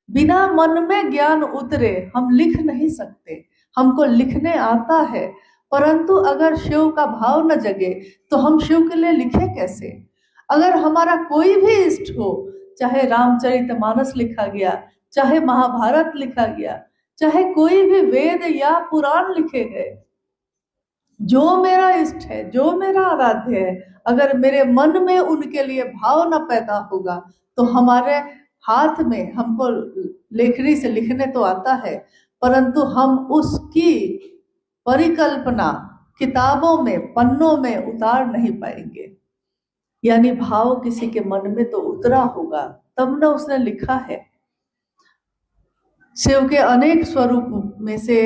बिना मन में ज्ञान उतरे हम लिख नहीं सकते। हमको लिखने आता है, परंतु अगर शिव का भाव न जगे तो हम शिव के लिए लिखे कैसे। अगर हमारा कोई भी इष्ट हो, चाहे रामचरितमानस लिखा गया, चाहे महाभारत लिखा गया, चाहे कोई भी वेद या पुराण लिखे गए, जो मेरा इष्ट है, जो मेरा आराध्य है, अगर मेरे मन में उनके लिए भाव न पैदा होगा तो हमारे हाथ में, हमको लेखनी से लिखने तो आता है, परंतु हम उसकी परिकल्पना किताबों में, पन्नों में उतार नहीं पाएंगे। यानी भाव किसी के मन में तो उतरा होगा, तब न उसने लिखा है। शिव के अनेक स्वरूप में से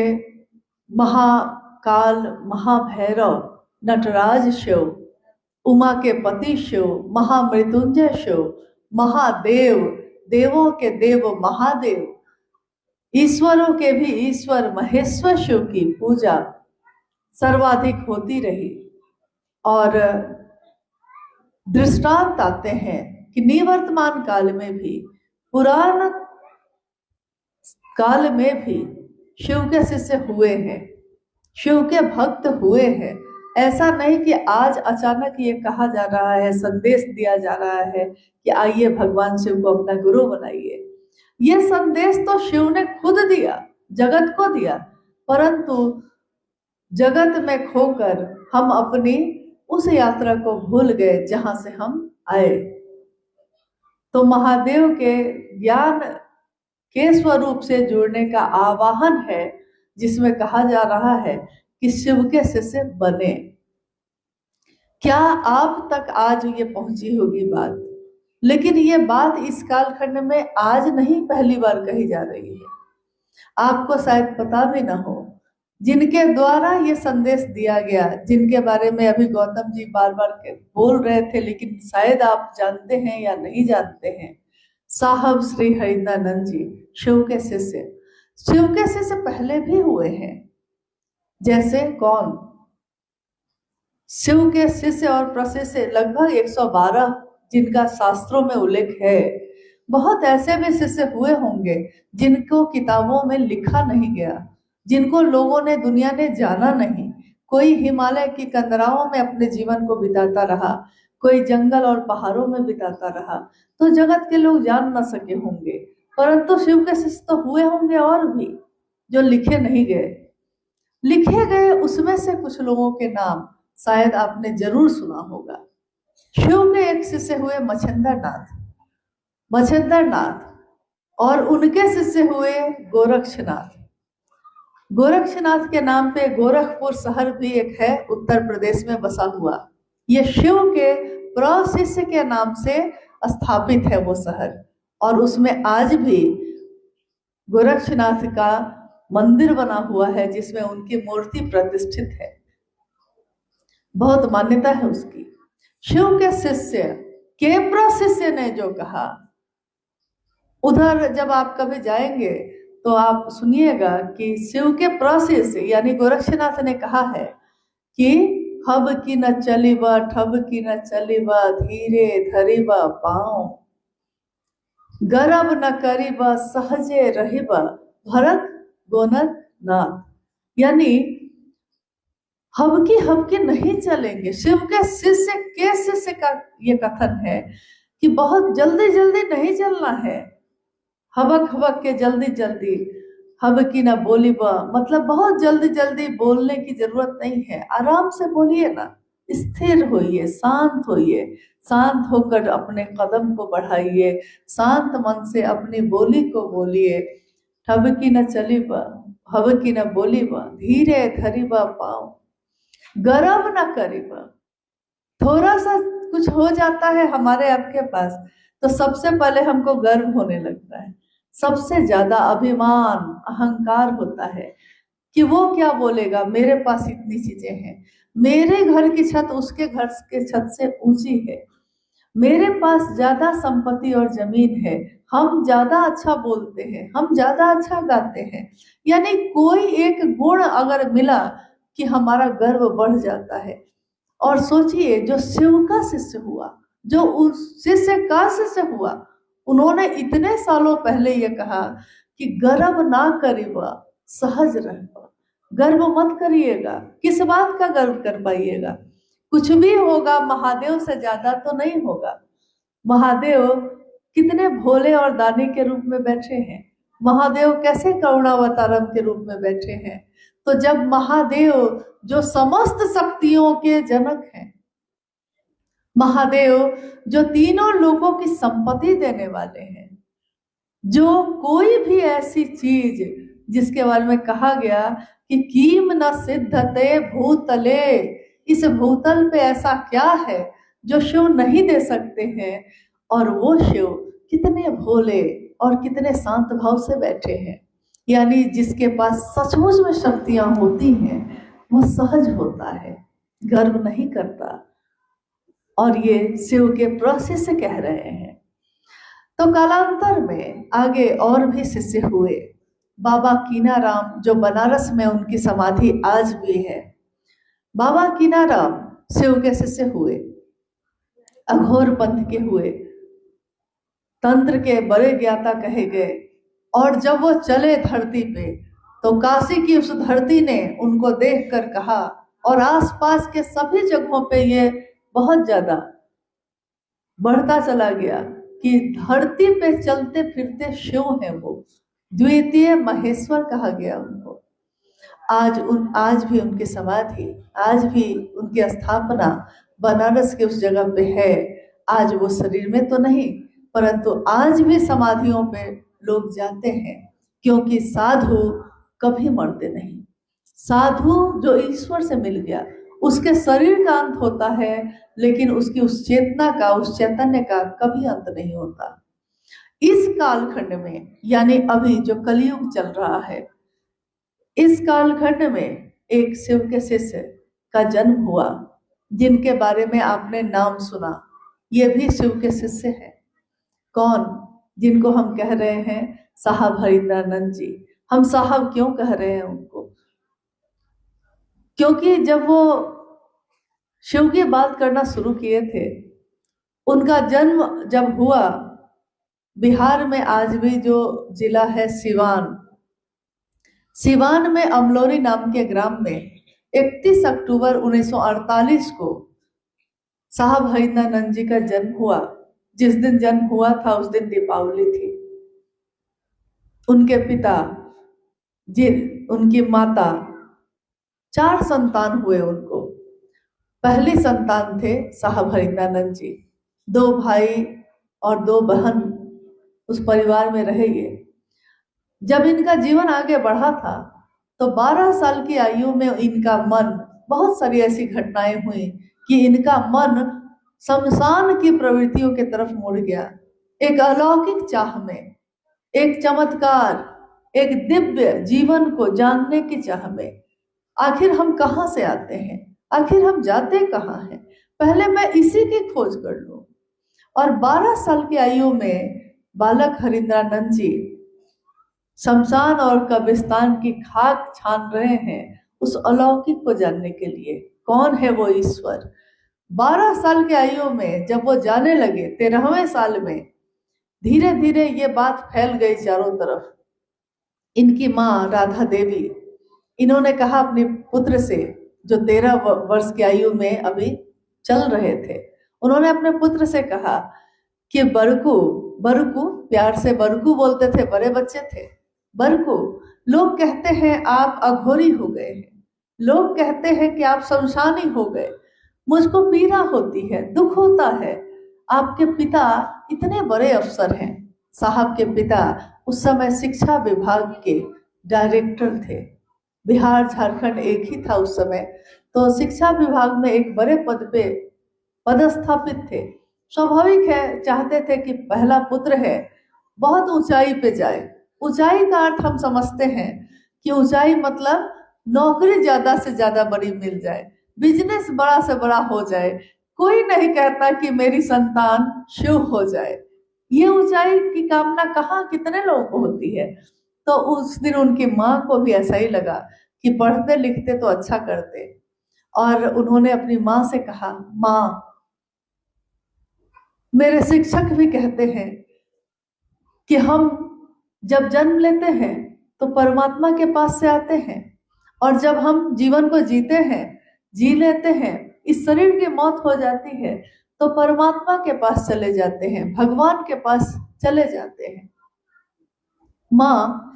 महाकाल, महाभैरव, नटराज शिव, उमा के पति शिव, महामृत्युंजय शिव, महादेव, देवों के देव महादेव, ईश्वरों के भी ईश्वर महेश्वर शिव की पूजा सर्वाधिक होती रही। और दृष्टांत आते हैं कि निवर्तमान काल में भी, पुराण काल में भी शिव के शिष्य हुए हैं, शिव के भक्त हुए हैं। ऐसा नहीं कि आज अचानक ये कहा जा रहा है, संदेश दिया जा रहा है कि आइए भगवान शिव को अपना गुरु बनाइए। ये संदेश तो शिव ने खुद दिया, जगत को दिया, परंतु जगत में खोकर हम अपनी उस यात्रा को भूल गए जहां से हम आए। तो महादेव के ज्ञान के स्वरूप से जुड़ने का आवाहन है, जिसमें कहा जा रहा है कि शिव के शिष्य बने। क्या आप तक आज ये पहुंची होगी बात, लेकिन ये बात इस कालखंड में आज नहीं पहली बार कही जा रही है। आपको शायद पता भी ना हो, जिनके द्वारा ये संदेश दिया गया, जिनके बारे में अभी गौतम जी बार बार बोल रहे थे, लेकिन शायद आप जानते हैं या नहीं जानते हैं, साहब श्री हरिंद्रानंद जी शिव के शिष्य। शिव के शिष्य पहले भी हुए हैं। जैसे कौन? शिव के शिष्य और प्रशिष्य लगभग 112 जिनका शास्त्रों में उल्लेख है। बहुत ऐसे भी शिष्य हुए होंगे जिनको किताबों में लिखा नहीं गया, जिनको लोगों ने, दुनिया ने जाना नहीं। कोई हिमालय की कंदराओं में अपने जीवन को बिताता रहा, कोई जंगल और पहाड़ों में बिताता रहा, तो जगत के लोग जान न सके होंगे। परंतु शिव के शिष्य तो हुए होंगे और भी, जो लिखे नहीं गए। लिखे गए उसमें से कुछ लोगों के नाम शायद आपने जरूर सुना होगा। शिव के एक शिष्य हुए मच्छिंद्रनाथ, और उनके शिष्य हुए गोरक्षनाथ। गोरक्षनाथ के नाम पे गोरखपुर शहर भी एक है, उत्तर प्रदेश में बसा हुआ। ये शिव के प्रशिष्य के नाम से स्थापित है वो शहर, और उसमें आज भी गोरक्षनाथ का मंदिर बना हुआ है, जिसमें उनकी मूर्ति प्रतिष्ठित है। बहुत मान्यता है उसकी। शिव के शिष्य के प्रशिष्य ने जो कहा, उधर जब आप कभी जाएंगे तो आप सुनिएगा कि शिव के प्रशिष्य यानी गोरक्षनाथ ने कहा है कि हब की न चलिबा, ठब की न चलिबा, धीरे धरिबा पाँव, गरब न करिबा, सहजे रहिबा, भरत गोनत नाथ। यानी हबकी नहीं चलेंगे। शिव के शिष्य का ये कथन है कि बहुत जल्दी जल्दी नहीं चलना है। हबक के जल्दी हबकी ना बोलिबा, मतलब बहुत जल्दी जल्दी बोलने की जरूरत नहीं है। आराम से बोलिए ना, स्थिर होइए, शांत होइए, शांत होकर अपने कदम को बढ़ाइए, शांत मन से अपनी बोली को बोलिए। ठबकी न चलिबा, हबकी न बोलिबा, धीरे धरिबा पाँव, गर्व न करिबा। थोड़ा सा कुछ हो जाता है हमारे आपके पास तो सबसे पहले हमको गर्व होने लगता है, सबसे ज्यादा अभिमान, अहंकार होता है कि वो क्या बोलेगा, मेरे पास इतनी चीजें हैं, मेरे घर की छत उसके घर के छत से ऊंची है, मेरे पास ज्यादा संपत्ति और जमीन है, हम ज्यादा अच्छा बोलते हैं, हम ज्यादा अच्छा गाते हैं। यानी कोई एक गुण अगर मिला कि हमारा गर्व बढ़ जाता है। और सोचिए, जो शिव का शिष्य हुआ, जो उस शिष्य का शिष्य हुआ, उन्होंने इतने सालों पहले ये कहा कि गर्व ना करिबा सहज रहबा। गर्व मत करिएगा, किस बात का गर्व कर पाइएगा? कुछ भी होगा महादेव से ज्यादा तो नहीं होगा। महादेव कितने भोले और दानी के रूप में बैठे हैं। महादेव कैसे करुणावतारम के रूप में बैठे हैं। तो जब महादेव जो समस्त शक्तियों के जनक हैं, महादेव जो तीनों लोगों की संपत्ति देने वाले हैं, जो कोई भी ऐसी चीज जिसके बारे में कहा गया कि कीम न सिद्धते भूतले, इस भूतल पे ऐसा क्या है जो शिव नहीं दे सकते हैं। और वो शिव कितने भोले और कितने शांत भाव से बैठे हैं। यानी जिसके पास सचमुच में शक्तियां होती हैं वो सहज होता है, गर्व नहीं करता। और ये शिव के प्रोसेस से कह रहे हैं। तो कालांतर में आगे और भी शिष्य हुए। बाबा कीनाराम जो बनारस में उनकी समाधि आज भी है, बाबा कीनाराम शिव के शिष्य हुए, अघोर पंथ के हुए, तंत्र के बड़े ज्ञाता कहे गए। और जब वो चले धरती पे तो काशी की उस धरती ने उनको देखकर कहा, और आसपास के सभी जगहों पे ये बहुत ज्यादा बढ़ता चला गया कि धरती पे चलते फिरते शिव हैं वो, द्वितीय महेश्वर कहा गया उनको। आज भी उनकी समाधि, आज भी उनकी स्थापना बनारस के उस जगह पे है। आज वो शरीर में तो नहीं, परंतु आज भी समाधियों पे लोग जाते हैं, क्योंकि साधु कभी मरते नहीं। साधु जो ईश्वर से मिल गया, उसके शरीर का अंत होता है, लेकिन उसकी उस चेतना का, उस चैतन्य का कभी अंत नहीं होता। इस कालखंड में, यानी अभी जो कलयुग चल रहा है, इस कालखंड में एक शिव के शिष्य का जन्म हुआ, जिनके बारे में आपने नाम सुना। ये भी शिव के शिष्य हैं। कौन? जिनको हम कह रहे हैं साहब हरिंद्रानंद जी। हम साहब क्यों कह रहे हैं उनको? क्योंकि जब वो शिव की बात करना शुरू किए थे, उनका जन्म जब हुआ बिहार में, आज भी जो जिला है सिवान, सिवान में अमलोरी नाम के ग्राम में 31 अक्टूबर 1948 को साहब हरिंद्रानंद जी का जन्म हुआ। जिस दिन जन्म हुआ था उस दिन दीपावली थी। उनके पिता, उनकी माता, 4 संतान हुए उनको। पहली संतान थे साहब हरिंद्रानंद जी, 2 भाई और 2 बहन उस परिवार में रहे ये। जब इनका जीवन आगे बढ़ा था तो 12 साल की आयु में इनका मन, बहुत सारी ऐसी घटनाएं हुई कि इनका मन शमशान की प्रवृत्तियों की तरफ मुड़ गया। एक अलौकिक चाह में, एक चमत्कार, एक दिव्य जीवन को जानने की चाह में, आखिर हम कहाँ से आते हैं, आखिर हम जाते कहाँ हैं, पहले मैं इसी की खोज कर लूं। और 12 साल की आयु में बालक हरिंद्रानंद जी शमशान और कब्रिस्तान की खाक छान रहे हैं उस अलौकिक को जानने के लिए। कौन है वो ईश्वर? 12 साल की आयु में जब वो जाने लगे, 13वें साल में धीरे धीरे ये बात फैल गई चारों तरफ। इनकी माँ राधा देवी, इन्होंने कहा अपने पुत्र से, जो 13 वर्ष की आयु में अभी चल रहे थे, उन्होंने अपने पुत्र से कहा कि बरकू, बरकू, प्यार से बरकू बोलते थे, बड़े बच्चे थे, बरकू, लोग कहते हैं आप अघोरी हो गए हैं, लोग कहते हैं कि आप शमशानी हो गए, मुझको पीड़ा होती है, दुख होता है। आपके पिता इतने बड़े अफसर हैं। साहब के पिता उस समय शिक्षा विभाग के डायरेक्टर थे। बिहार झारखंड एक ही था उस समय, तो शिक्षा विभाग में एक बड़े पद पे पदस्थापित थे। स्वाभाविक है, चाहते थे कि पहला पुत्र है, बहुत ऊंचाई पे जाए। ऊंचाई का अर्थ हम समझते हैं कि ऊंचाई मतलब नौकरी ज्यादा से ज्यादा बड़ी मिल जाए, बिजनेस बड़ा से बड़ा हो जाए। कोई नहीं कहता कि मेरी संतान शिव हो जाए। ये ऊंचाई की कामना कहाँ, कितने लोगों को होती है। तो उस दिन उनकी माँ को भी ऐसा ही लगा कि पढ़ते लिखते तो अच्छा करते, और उन्होंने अपनी माँ से कहा, माँ, मेरे शिक्षक भी कहते हैं कि हम जब जन्म लेते हैं तो परमात्मा के पास से आते हैं, और जब हम जीवन को जीते हैं, जी लेते हैं, इस शरीर की मौत हो जाती है तो परमात्मा के पास चले जाते हैं, भगवान के पास चले जाते हैं। माँ,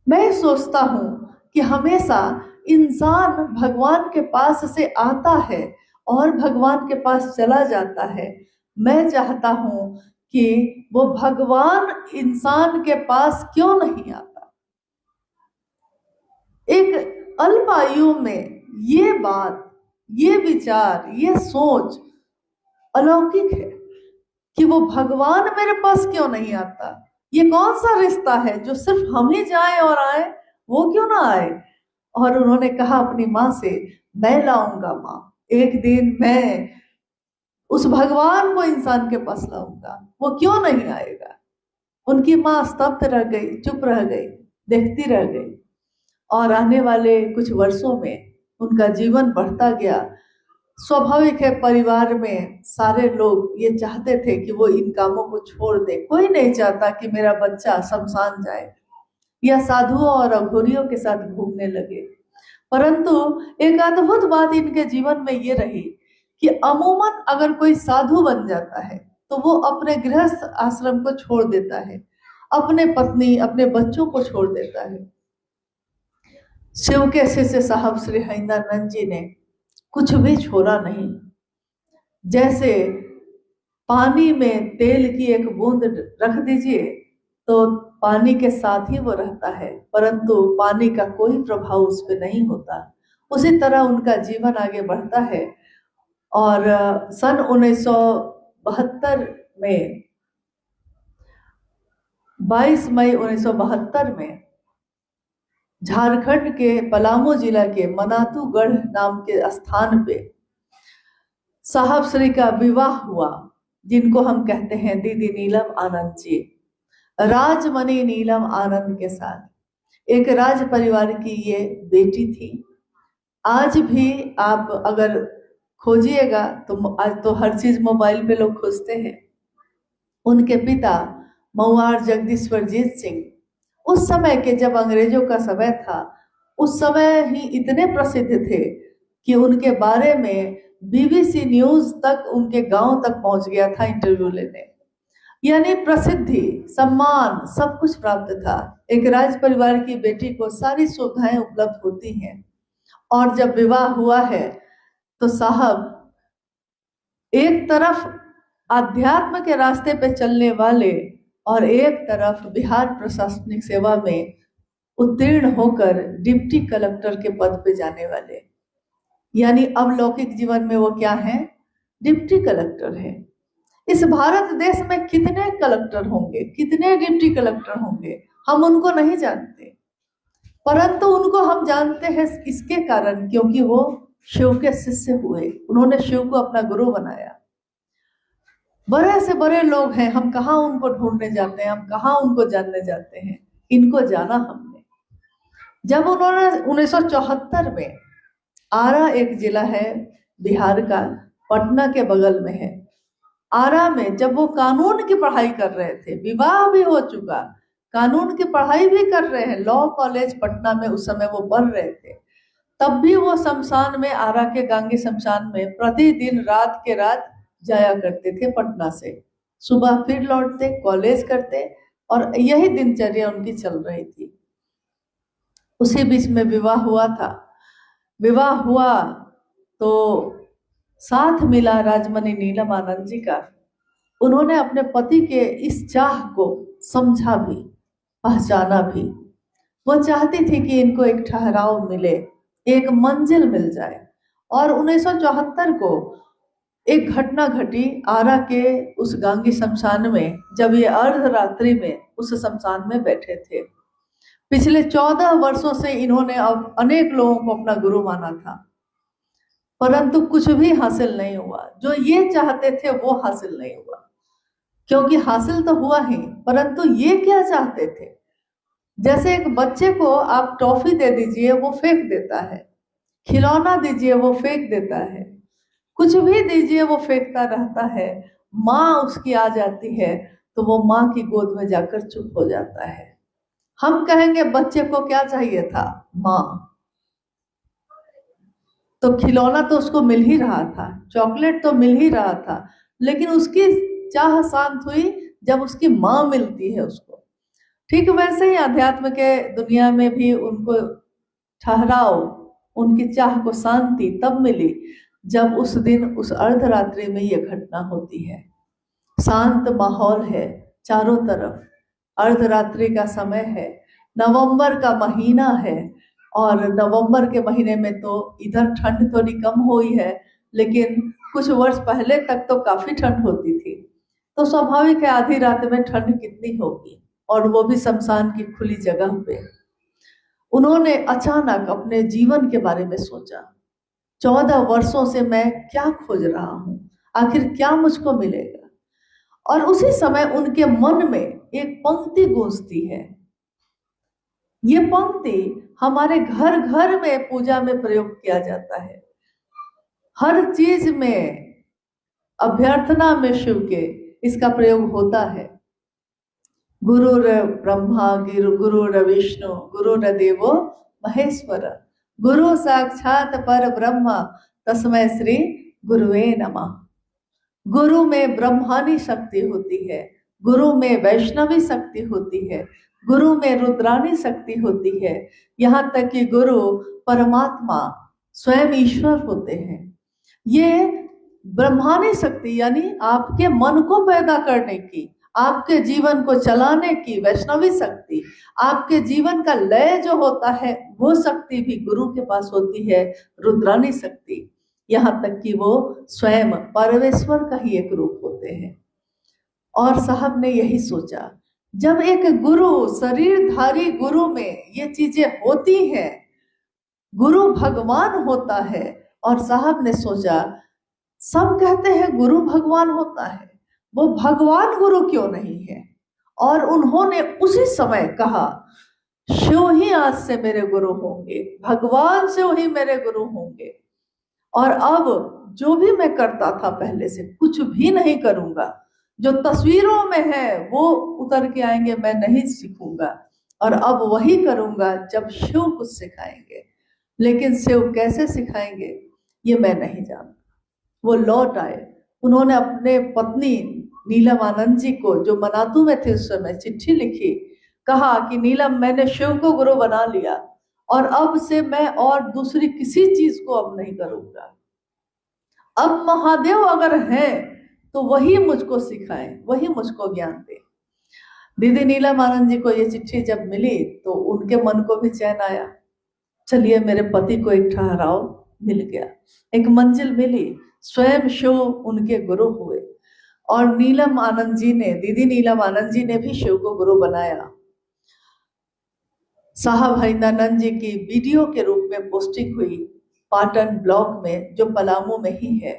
मैं सोचता हूँ कि हमेशा इंसान भगवान के पास से आता है और भगवान के पास चला जाता है। मैं चाहता हूँ कि वो भगवान इंसान के पास क्यों नहीं आता। एक अल्प आयु में ये बात, ये विचार, ये सोच अलौकिक है कि वो भगवान मेरे पास क्यों नहीं आता। ये कौन सा रिश्ता है जो सिर्फ हम ही जाए और आए, वो क्यों ना आए। और उन्होंने कहा अपनी माँ से, मैं लाऊंगा माँ, एक दिन मैं उस भगवान को इंसान के पास लाऊंगा, वो क्यों नहीं आएगा। उनकी माँ स्तब्ध रह गई, चुप रह गई, देखती रह गई। और आने वाले कुछ वर्षों में उनका जीवन बढ़ता गया। स्वाभाविक है, परिवार में सारे लोग ये चाहते थे कि वो इन कामों को छोड़ दे। कोई नहीं चाहता कि मेरा बच्चा शमशान जाए या साधुओं और अघोरियों के साथ घूमने लगे। परंतु एक अद्भुत बात इनके जीवन में ये रही कि अमूमन अगर कोई साधु बन जाता है तो वो अपने गृहस्थ आश्रम को छोड़ देता है, अपने पत्नी, अपने बच्चों को छोड़ देता है। शिव के शिष्य साहब श्री हरिंदरानंद जी ने कुछ भी छोड़ा नहीं। जैसे पानी में तेल की एक बूंद रख दीजिए तो पानी के साथ ही वो रहता है, परंतु पानी का कोई प्रभाव उस पर नहीं होता। उसी तरह उनका जीवन आगे बढ़ता है। और सन 1972 में, 22 मई 1972 में झारखंड के पलामू जिला के मनातूगढ़ नाम के स्थान पे साहब श्री का विवाह हुआ, जिनको हम कहते हैं दीदी नीलम आनंद जी, राजमणि नीलम आनंद के साथ। एक राज परिवार की ये बेटी थी। आज भी आप अगर खोजिएगा तो आज तो हर चीज मोबाइल पे लोग खोजते हैं। उनके पिता महुआर जगदीश्वरजीत सिंह उस समय के, जब अंग्रेजों का समय था, उस समय ही इतने प्रसिद्ध थे कि उनके बारे में बीबीसी न्यूज तक, उनके गांव तक पहुंच गया था इंटरव्यू लेने। यानी प्रसिद्धि, सम्मान, सब कुछ प्राप्त था। एक राज परिवार की बेटी को सारी सुविधाएं उपलब्ध होती हैं। और जब विवाह हुआ है तो साहब एक तरफ आध्यात्म के रास्ते पे चलने वाले और एक तरफ बिहार प्रशासनिक सेवा में उत्तीर्ण होकर डिप्टी कलेक्टर के पद पे जाने वाले। यानी अब लौकिक जीवन में वो क्या है? डिप्टी कलेक्टर है। इस भारत देश में कितने कलेक्टर होंगे, कितने डिप्टी कलेक्टर होंगे, हम उनको नहीं जानते, परंतु उनको हम जानते हैं इसके कारण क्योंकि वो शिव के शिष्य हुए। उन्होंने शिव को अपना गुरु बनाया। बड़े से बड़े लोग हैं, हम कहाँ उनको ढूंढने जाते हैं, हम कहाँ उनको जानने जाते हैं। इनको जाना हमने जब उन्होंने 1974 में, आरा एक जिला है बिहार का, पटना के बगल में है, आरा में जब वो कानून की पढ़ाई कर रहे थे, विवाह भी हो चुका, कानून की पढ़ाई भी कर रहे हैं, लॉ कॉलेज पटना में उस समय वो पढ़ रहे थे, तब भी वो शमशान में, आरा के गांगी शमशान में प्रतिदिन रात के रात जाया करते थे पटना से। सुबह फिर लौटते, कॉलेज करते, और यही दिनचर्या उनकी चल रही थी। उसी बीच में विवाह हुआ था। विवाह हुआ तो साथ मिला राजमणि नीलम आनंद जी का। उन्होंने अपने पति के इस चाह को समझा भी, पहचाना भी। वो चाहती थी कि इनको एक ठहराव मिले, एक मंजिल मिल जाए। और 1974 को एक घटना घटी आरा के उस गांगी शमशान में, जब ये अर्धरात्रि में उस शमशान में बैठे थे। पिछले 14 वर्षों से इन्होंने अब अनेक लोगों को अपना गुरु माना था, परंतु कुछ भी हासिल नहीं हुआ। जो ये चाहते थे वो हासिल नहीं हुआ, क्योंकि हासिल तो हुआ ही, परंतु ये क्या चाहते थे? जैसे एक बच्चे को आप टॉफी दे दीजिए, वो फेंक देता है, खिलौना दीजिए वो फेंक देता है, कुछ भी दीजिए वो फेंकता रहता है। माँ उसकी आ जाती है तो वो माँ की गोद में जाकर चुप हो जाता है। हम कहेंगे बच्चे को क्या चाहिए था? माँ। तो खिलौना तो उसको मिल ही रहा था, चॉकलेट तो मिल ही रहा था, लेकिन उसकी चाह शांत हुई जब उसकी माँ मिलती है उसको। ठीक वैसे ही अध्यात्म के दुनिया में भी उनको ठहराव, उनकी चाह को शांति तब मिली जब उस दिन उस अर्धरात्रि में ये घटना होती है। शांत माहौल है चारों तरफ, अर्धरात्रि का समय है, नवंबर का महीना है, और नवंबर के महीने में तो इधर ठंड थोड़ी कम हुई है, लेकिन कुछ वर्ष पहले तक तो काफी ठंड होती थी। तो स्वाभाविक है आधी रात में ठंड कितनी होगी, और वो भी शमशान की खुली जगह पे। उन्होंने अचानक अपने जीवन के बारे में सोचा, 14 वर्षों से मैं क्या खोज रहा हूँ, आखिर क्या मुझको मिलेगा। और उसी समय उनके मन में एक पंक्ति गूंजती है। ये पंक्ति हमारे घर घर में पूजा में प्रयोग किया जाता है, हर चीज में, अभ्यर्थना में शिव के इसका प्रयोग होता है। गुरुर ब्रह्मा गुरुर विष्णु गुरुर्देवो महेश्वर, गुरु साक्षात पर ब्रह्मा तस्मै श्री गुरुवे नमः। गुरु में ब्रह्मानी शक्ति होती है, गुरु में वैष्णवी शक्ति होती है, गुरु में रुद्रानी शक्ति होती है, यहाँ तक कि गुरु परमात्मा स्वयं ईश्वर होते हैं। ये ब्रह्मानी शक्ति यानी आपके मन को पैदा करने की, आपके जीवन को चलाने की वैष्णवी शक्ति, आपके जीवन का लय जो होता है वो शक्ति भी गुरु के पास होती है, रुद्रानी शक्ति। यहाँ तक कि वो स्वयं परमेश्वर का ही एक रूप होते हैं। और साहब ने यही सोचा, जब एक गुरु, शरीरधारी गुरु में ये चीजें होती हैं, गुरु भगवान होता है, और साहब ने सोचा सब कहते हैं गुरु भगवान होता है, वो भगवान गुरु क्यों नहीं है। और उन्होंने उसी समय कहा शिव ही आज से मेरे गुरु होंगे, भगवान शिव ही मेरे गुरु होंगे, और अब जो भी मैं करता था पहले से कुछ भी नहीं करूंगा, जो तस्वीरों में है वो उतर के आएंगे, मैं नहीं सीखूंगा, और अब वही करूंगा जब शिव कुछ सिखाएंगे। लेकिन शिव कैसे सिखाएंगे ये मैं नहीं जानता। वो लौट आए, उन्होंने अपने पत्नी नीलम आनंद जी को, जो मनातू में थे उस समय, चिट्ठी लिखी, कहा कि नीलम मैंने शिव को गुरु बना लिया, और अब से मैं और दूसरी किसी चीज को अब नहीं करूंगा। अब महादेव अगर हैं तो वही मुझको सिखाएं, वही मुझको ज्ञान दे। दीदी नीलम आनंद जी को ये चिट्ठी जब मिली तो उनके मन को भी चैन आया, चलिए मेरे पति को एक ठहराव मिल गया, एक मंजिल मिली, स्वयं शिव उनके गुरु हुए। और नीलम आनंद जी ने, दीदी नीलम आनंद जी ने भी शिव को गुरु बनाया। साहब हरिंदानंद जी की वीडियो के रूप में पोस्टिंग हुई पाटन ब्लॉक में, जो पलामू में ही है।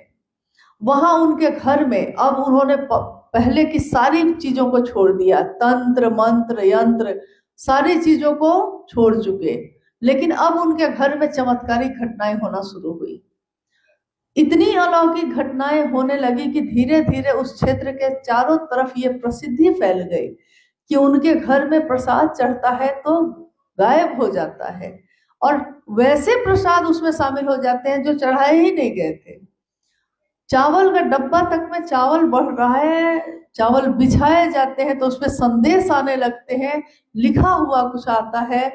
वहां उनके घर में अब उन्होंने पहले की सारी चीजों को छोड़ दिया, तंत्र मंत्र यंत्र सारी चीजों को छोड़ चुके, लेकिन अब उनके घर में चमत्कारिक घटनाएं होना शुरू हुई। इतनी अलौकिक घटनाएं होने लगी कि धीरे धीरे उस क्षेत्र के चारों तरफ ये प्रसिद्धि फैल गई कि उनके घर में प्रसाद चढ़ता है तो गायब हो जाता है, और वैसे प्रसाद उसमें शामिल हो जाते हैं जो चढ़ाए ही नहीं गए थे। चावल का डब्बा तक में चावल बढ़ रहा है, चावल बिछाए जाते हैं तो उसमें संदेश आने लगते हैं, लिखा हुआ कुछ आता है।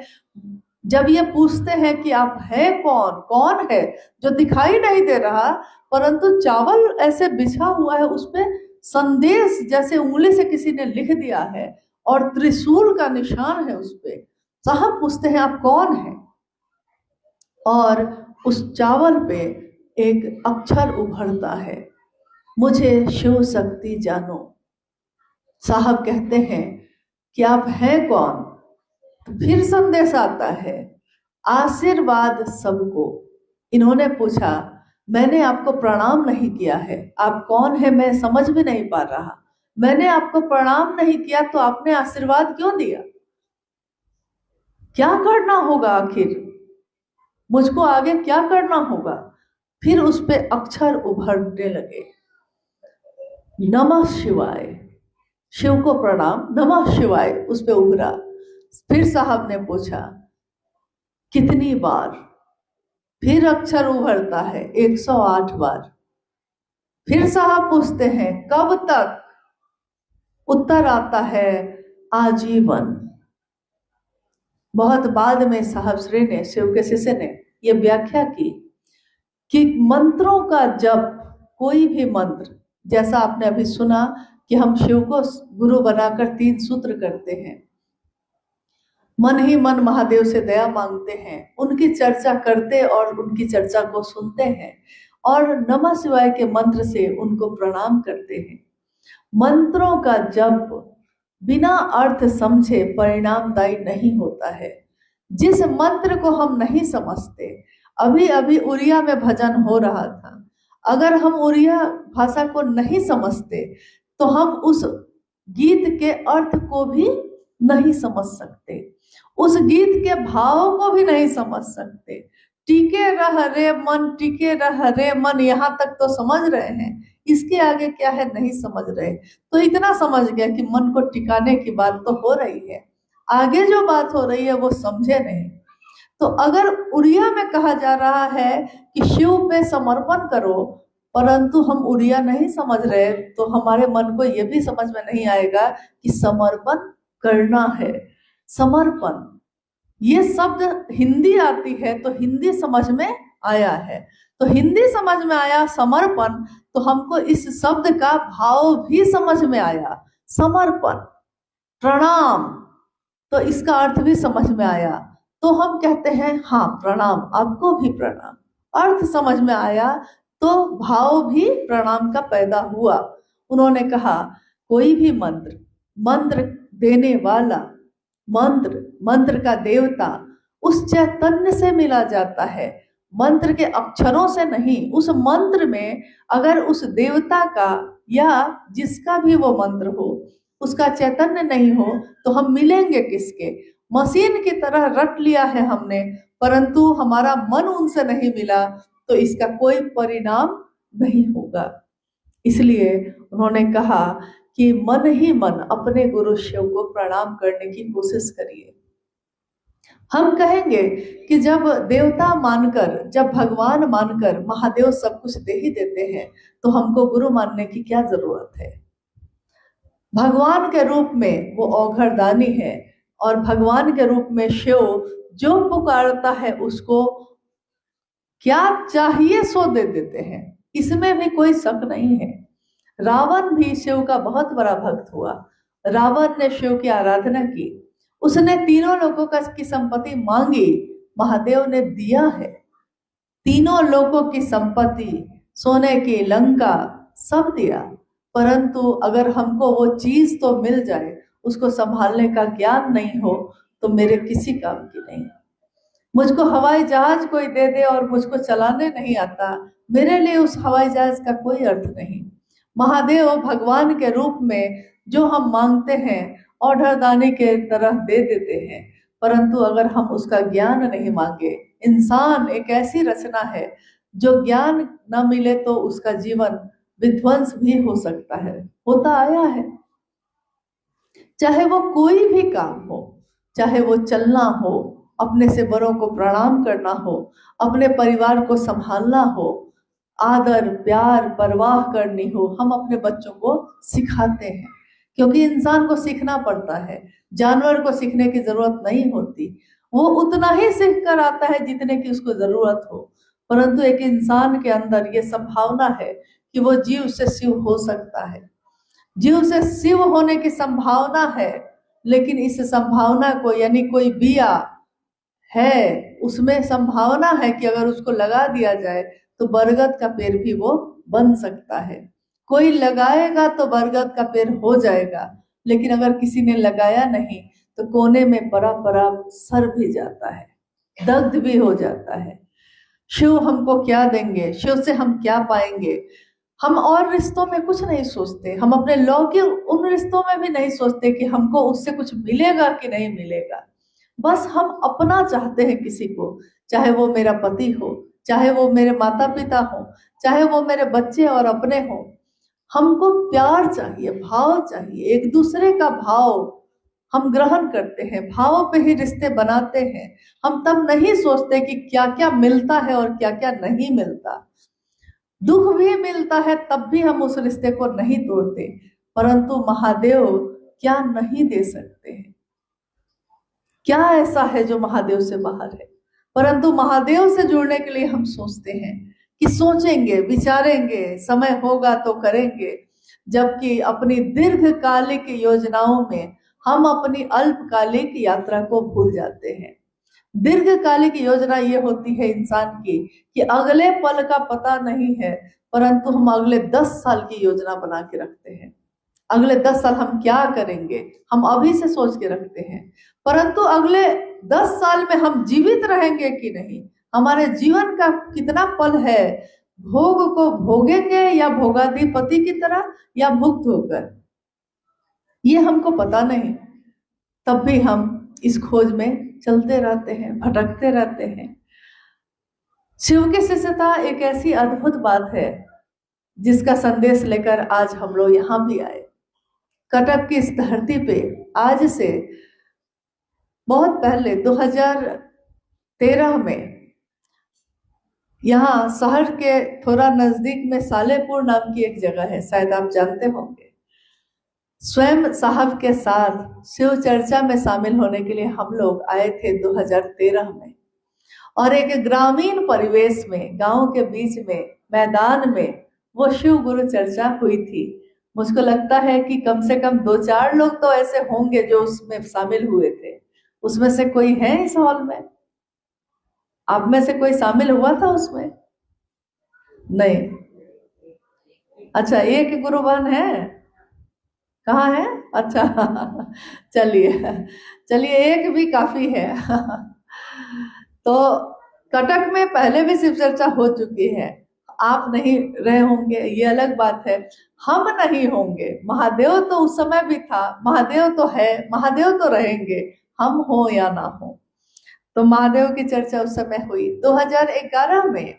जब ये पूछते हैं कि आप है कौन, कौन है जो दिखाई नहीं दे रहा, परंतु चावल ऐसे बिछा हुआ है, उसमें संदेश जैसे उंगली से किसी ने लिख दिया है, और त्रिशूल का निशान है उस पे। साहब पूछते हैं आप कौन है, और उस चावल पे एक अक्षर उभरता है, मुझे शिव शक्ति जानो। साहब कहते हैं कि आप हैं कौन। फिर संदेश आता है, आशीर्वाद सबको। इन्होंने पूछा मैंने आपको प्रणाम नहीं किया है, आप कौन है मैं समझ भी नहीं पा रहा, मैंने आपको प्रणाम नहीं किया तो आपने आशीर्वाद क्यों दिया, क्या करना होगा आखिर, मुझको आगे क्या करना होगा। फिर उस पे अक्षर उभरने लगे, नमः शिवाय, शिव को प्रणाम, नमः शिवाय उस पे उभरा। फिर साहब ने पूछा कितनी बार? फिर अक्षर उभरता है 108 बार। फिर साहब पूछते हैं कब तक? उत्तर आता है आजीवन। बहुत बाद में साहब श्री ने, शिव के शिष्य ने, ये व्याख्या की कि मंत्रों का जप, कोई भी मंत्र, जैसा आपने अभी सुना कि हम शिव को गुरु बनाकर 3 सूत्र करते हैं, मन ही मन महादेव से दया मांगते हैं, उनकी चर्चा करते और उनकी चर्चा को सुनते हैं, और नमः शिवाय के मंत्र से उनको प्रणाम करते हैं। मंत्रों का जप बिना अर्थ समझे परिणामदायी नहीं होता है। जिस मंत्र को हम नहीं समझते, अभी अभी उड़िया में भजन हो रहा था, अगर हम उड़िया भाषा को नहीं समझते तो हम उस गीत के अर्थ को भी नहीं समझ सकते, उस गीत के भाव को भी नहीं समझ सकते। टिके रह रे मन, टिके रह रे मन, यहाँ तक तो समझ रहे हैं, इसके आगे क्या है नहीं समझ रहे। तो इतना समझ गया कि मन को टिकाने की बात तो हो रही है, आगे जो बात हो रही है वो समझे नहीं। तो अगर उड़िया में कहा जा रहा है कि शिव पे समर्पण करो, परंतु हम उड़िया नहीं समझ रहे, तो हमारे मन को यह भी समझ में नहीं आएगा कि समर्पण करना है। समर्पण ये शब्द हिंदी आती है तो हिंदी समझ में आया है, तो हिंदी समझ में आया समर्पण, तो हमको इस शब्द का भाव भी समझ में आया। समर्पण, प्रणाम, तो इसका अर्थ भी समझ में आया। तो हम कहते हैं हाँ प्रणाम, आपको भी प्रणाम। अर्थ समझ में आया तो भाव भी प्रणाम का पैदा हुआ। उन्होंने कहा कोई भी मंत्र, मंत्र देने वाला, मंत्र, मंत्र का देवता उस चैतन्य से मिला जाता है, मंत्र के अक्षरों से नहीं। उस मंत्र में अगर उस देवता का या जिसका भी वो मंत्र हो उसका चैतन्य नहीं हो तो हम मिलेंगे किसके? मशीन की तरह रट लिया है हमने, परंतु हमारा मन उनसे नहीं मिला तो इसका कोई परिणाम नहीं होगा। इसलिए उन्होंने कहा कि मन ही मन अपने गुरु शिव को प्रणाम करने की कोशिश करिए। हम कहेंगे कि जब देवता मानकर, जब भगवान मानकर महादेव सब कुछ दे ही देते हैं तो हमको गुरु मानने की क्या जरूरत है? भगवान के रूप में वो औघड़दानी है, और भगवान के रूप में शिव जो पुकारता है उसको क्या चाहिए सो दे देते हैं, इसमें भी कोई शक नहीं है। रावण भी शिव का बहुत बड़ा भक्त हुआ। रावण ने शिव की आराधना की, उसने तीनों लोगों की संपत्ति मांगी, महादेव ने दिया है। तीनों लोगों की संपत्ति, सोने की लंका, सब दिया, परंतु अगर हमको वो चीज तो मिल जाए, उसको संभालने का ज्ञान नहीं हो तो मेरे किसी काम की नहीं। मुझको हवाई जहाज कोई दे दे और मुझको चलाने नहीं आता, मेरे लिए उस हवाई जहाज का कोई अर्थ नहीं। महादेव भगवान के रूप में जो हम मांगते हैं औढ़दानी के तरह दे देते हैं, परंतु अगर हम उसका ज्ञान नहीं मांगे, इंसान एक ऐसी रचना है जो ज्ञान न मिले तो उसका जीवन विध्वंस भी हो सकता है, होता आया है। चाहे वो कोई भी काम हो, चाहे वो चलना हो, अपने से बड़ों को प्रणाम करना हो, अपने परिवार को संभालना हो, आदर प्यार परवाह करनी हो, हम अपने बच्चों को सिखाते हैं, क्योंकि इंसान को सीखना पड़ता है। जानवर को सीखने की जरूरत नहीं होती, वो उतना ही सीख कर आता है जितने की उसको जरूरत हो। परंतु एक इंसान के अंदर ये संभावना है कि वो जीव से शिव हो सकता है, जीव से शिव होने की संभावना है। लेकिन इस संभावना को, यानी कोई बिया है, उसमें संभावना है कि अगर उसको लगा दिया जाए तो बरगद का पेड़ भी वो बन सकता है। कोई लगाएगा तो बरगद का पेड़ हो जाएगा, लेकिन अगर किसी ने लगाया नहीं तो कोने में परा परा सर भी जाता है, दग्ध भी हो जाता है। शिव हमको क्या देंगे, शिव से हम क्या पाएंगे? हम और रिश्तों में कुछ नहीं सोचते, हम अपने लौकिक उन रिश्तों में भी नहीं सोचते कि हमको उससे कुछ मिलेगा कि नहीं मिलेगा। बस हम अपना चाहते हैं किसी को, चाहे वो मेरा पति हो, चाहे वो मेरे माता पिता हो, चाहे वो मेरे बच्चे और अपने हो। हमको प्यार चाहिए, भाव चाहिए, एक दूसरे का भाव हम ग्रहण करते हैं, भाव पे ही रिश्ते बनाते हैं। हम तब नहीं सोचते कि क्या क्या मिलता है और क्या क्या नहीं मिलता। दुख भी मिलता है तब भी हम उस रिश्ते को नहीं तोड़ते, परंतु महादेव क्या नहीं दे सकते हैं? क्या ऐसा है जो महादेव से बाहर है? परंतु महादेव से जुड़ने के लिए हम सोचते हैं कि सोचेंगे, विचारेंगे, समय होगा तो करेंगे, जबकि अपनी दीर्घकालिक योजनाओं में हम अपनी अल्पकालिक यात्रा को भूल जाते हैं। दीर्घकालिक योजना ये होती है इंसान की कि अगले पल का पता नहीं है, परंतु हम अगले 10 साल की योजना बना के रखते हैं। अगले 10 साल हम क्या करेंगे, हम अभी से सोच के रखते हैं। परंतु अगले 10 साल में हम जीवित रहेंगे कि नहीं, हमारे जीवन का कितना पल है, भोग को भोगेंगे या भोगाधिपति की तरह, या भुक्त होकर, ये हमको पता नहीं। तब भी हम इस खोज में चलते रहते हैं, भटकते रहते हैं। शिव की शिष्यता एक ऐसी अद्भुत बात है जिसका संदेश लेकर आज हम लोग यहाँ भी आए। कटक की इस धरती पे आज से बहुत पहले 2013 में यहाँ शहर के थोड़ा नजदीक में सालेपुर नाम की एक जगह है, शायद आप जानते होंगे। स्वयं साहब के साथ शिव चर्चा में शामिल होने के लिए हम लोग आए थे 2013 में, और एक ग्रामीण परिवेश में, गांव के बीच में, मैदान में वो शिव गुरु चर्चा हुई थी। मुझको लगता है कि कम से कम 2-4 लोग तो ऐसे होंगे जो उसमें शामिल हुए थे। उसमें से कोई है इस हॉल में? आप में से कोई शामिल हुआ था उसमें? नहीं। अच्छा, एक गुरु बहन है, कहाँ है? अच्छा चलिए चलिए, एक भी काफी है तो कटक में पहले भी शिव चर्चा हो चुकी है, आप नहीं रहे होंगे ये अलग बात है, हम नहीं होंगे। महादेव तो उस समय भी था, महादेव तो है, महादेव तो रहेंगे, हम हो या ना हो। तो महादेव की चर्चा उस समय हुई 2011 में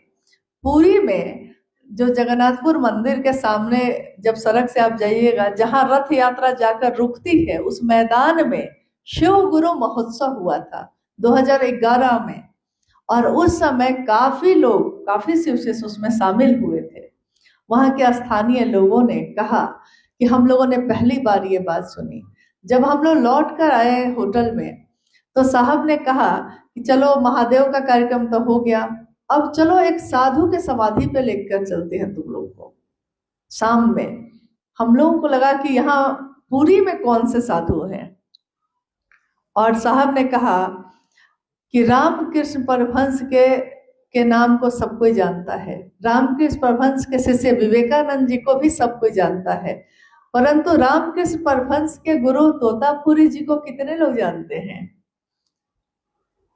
पुरी में, जो जगन्नाथपुर मंदिर के सामने जब सड़क से आप जाइएगा, जहां रथ यात्रा जाकर रुकती है, उस मैदान में शिव गुरु महोत्सव हुआ था 2011 में। और उस समय काफी लोग, काफी शिव शिष्य उसमें शामिल हुए थे। वहां के स्थानीय लोगों ने कहा कि हम लोगों ने पहली बार ये बात सुनी। जब हम लोग लौट कर आए होटल में, तो साहब ने कहा कि चलो महादेव का कार्यक्रम तो हो गया, अब चलो एक साधु के समाधि पे लेकर चलते हैं तुम लोग को। शाम में हम लोगों को लगा कि यहाँ पुरी में कौन से साधु हैं, और साहब ने कहा कि रामकृष्ण परमहंस के नाम को सब कोई जानता है, रामकृष्ण परमहंस के शिष्य विवेकानंद जी को भी सब कोई जानता है, परंतु रामकृष्ण परमहंस के गुरु तोतापुरी जी को कितने लोग जानते हैं?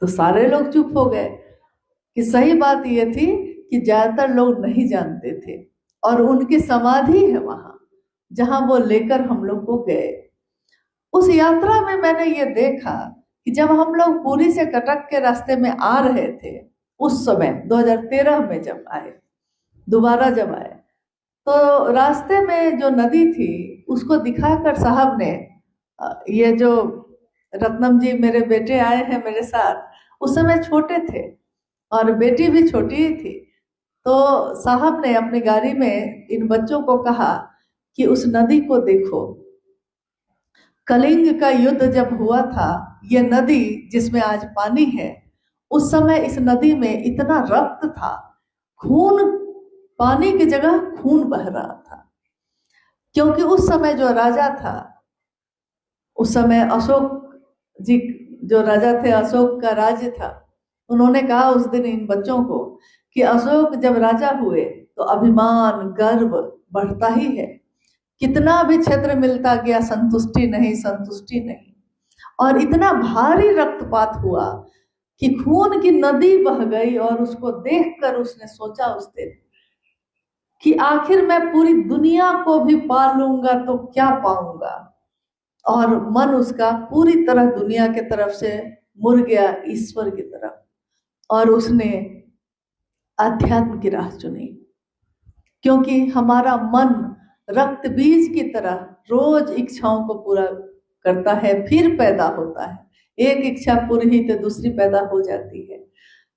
तो सारे लोग चुप हो गए। कि सही बात ये थी कि ज्यादातर लोग नहीं जानते थे, और उनकी समाधि है वहां जहां वो लेकर हम लोग को गए। उस यात्रा में मैंने ये देखा कि जब हम लोग पुरी से कटक के रास्ते में आ रहे थे, उस समय 2013 में जब आए, दोबारा जब आए, तो रास्ते में जो नदी थी उसको दिखाकर साहब ने, ये जो रत्नम जी मेरे बेटे आए हैं मेरे साथ, उस समय छोटे थे और बेटी भी छोटी ही थी, तो साहब ने अपनी गाड़ी में इन बच्चों को कहा कि उस नदी को देखो, कलिंग का युद्ध जब हुआ था, ये नदी जिसमें आज पानी है, उस समय इस नदी में इतना रक्त था, खून, पानी की जगह खून बह रहा था। क्योंकि उस समय जो राजा था, उस समय अशोक जी जो राजा थे, अशोक का राज्य था, उन्होंने कहा उस दिन इन बच्चों को कि अशोक जब राजा हुए तो अभिमान, गर्व बढ़ता ही है, कितना भी क्षेत्र मिलता गया, संतुष्टि नहीं, संतुष्टि नहीं, और इतना भारी रक्तपात हुआ कि खून की नदी बह गई। और उसको देखकर उसने सोचा उस दिन कि आखिर मैं पूरी दुनिया को भी पा लूंगा तो क्या पाऊंगा, और मन उसका पूरी तरह दुनिया के तरफ से मुड़ गया ईश्वर की तरफ, और उसने अध्यात्म की राह चुनी। क्योंकि हमारा मन रक्त बीज की तरह रोज इच्छाओं को पूरा करता है, फिर पैदा होता है। एक इच्छा पूरी हुई तो दूसरी पैदा हो जाती है।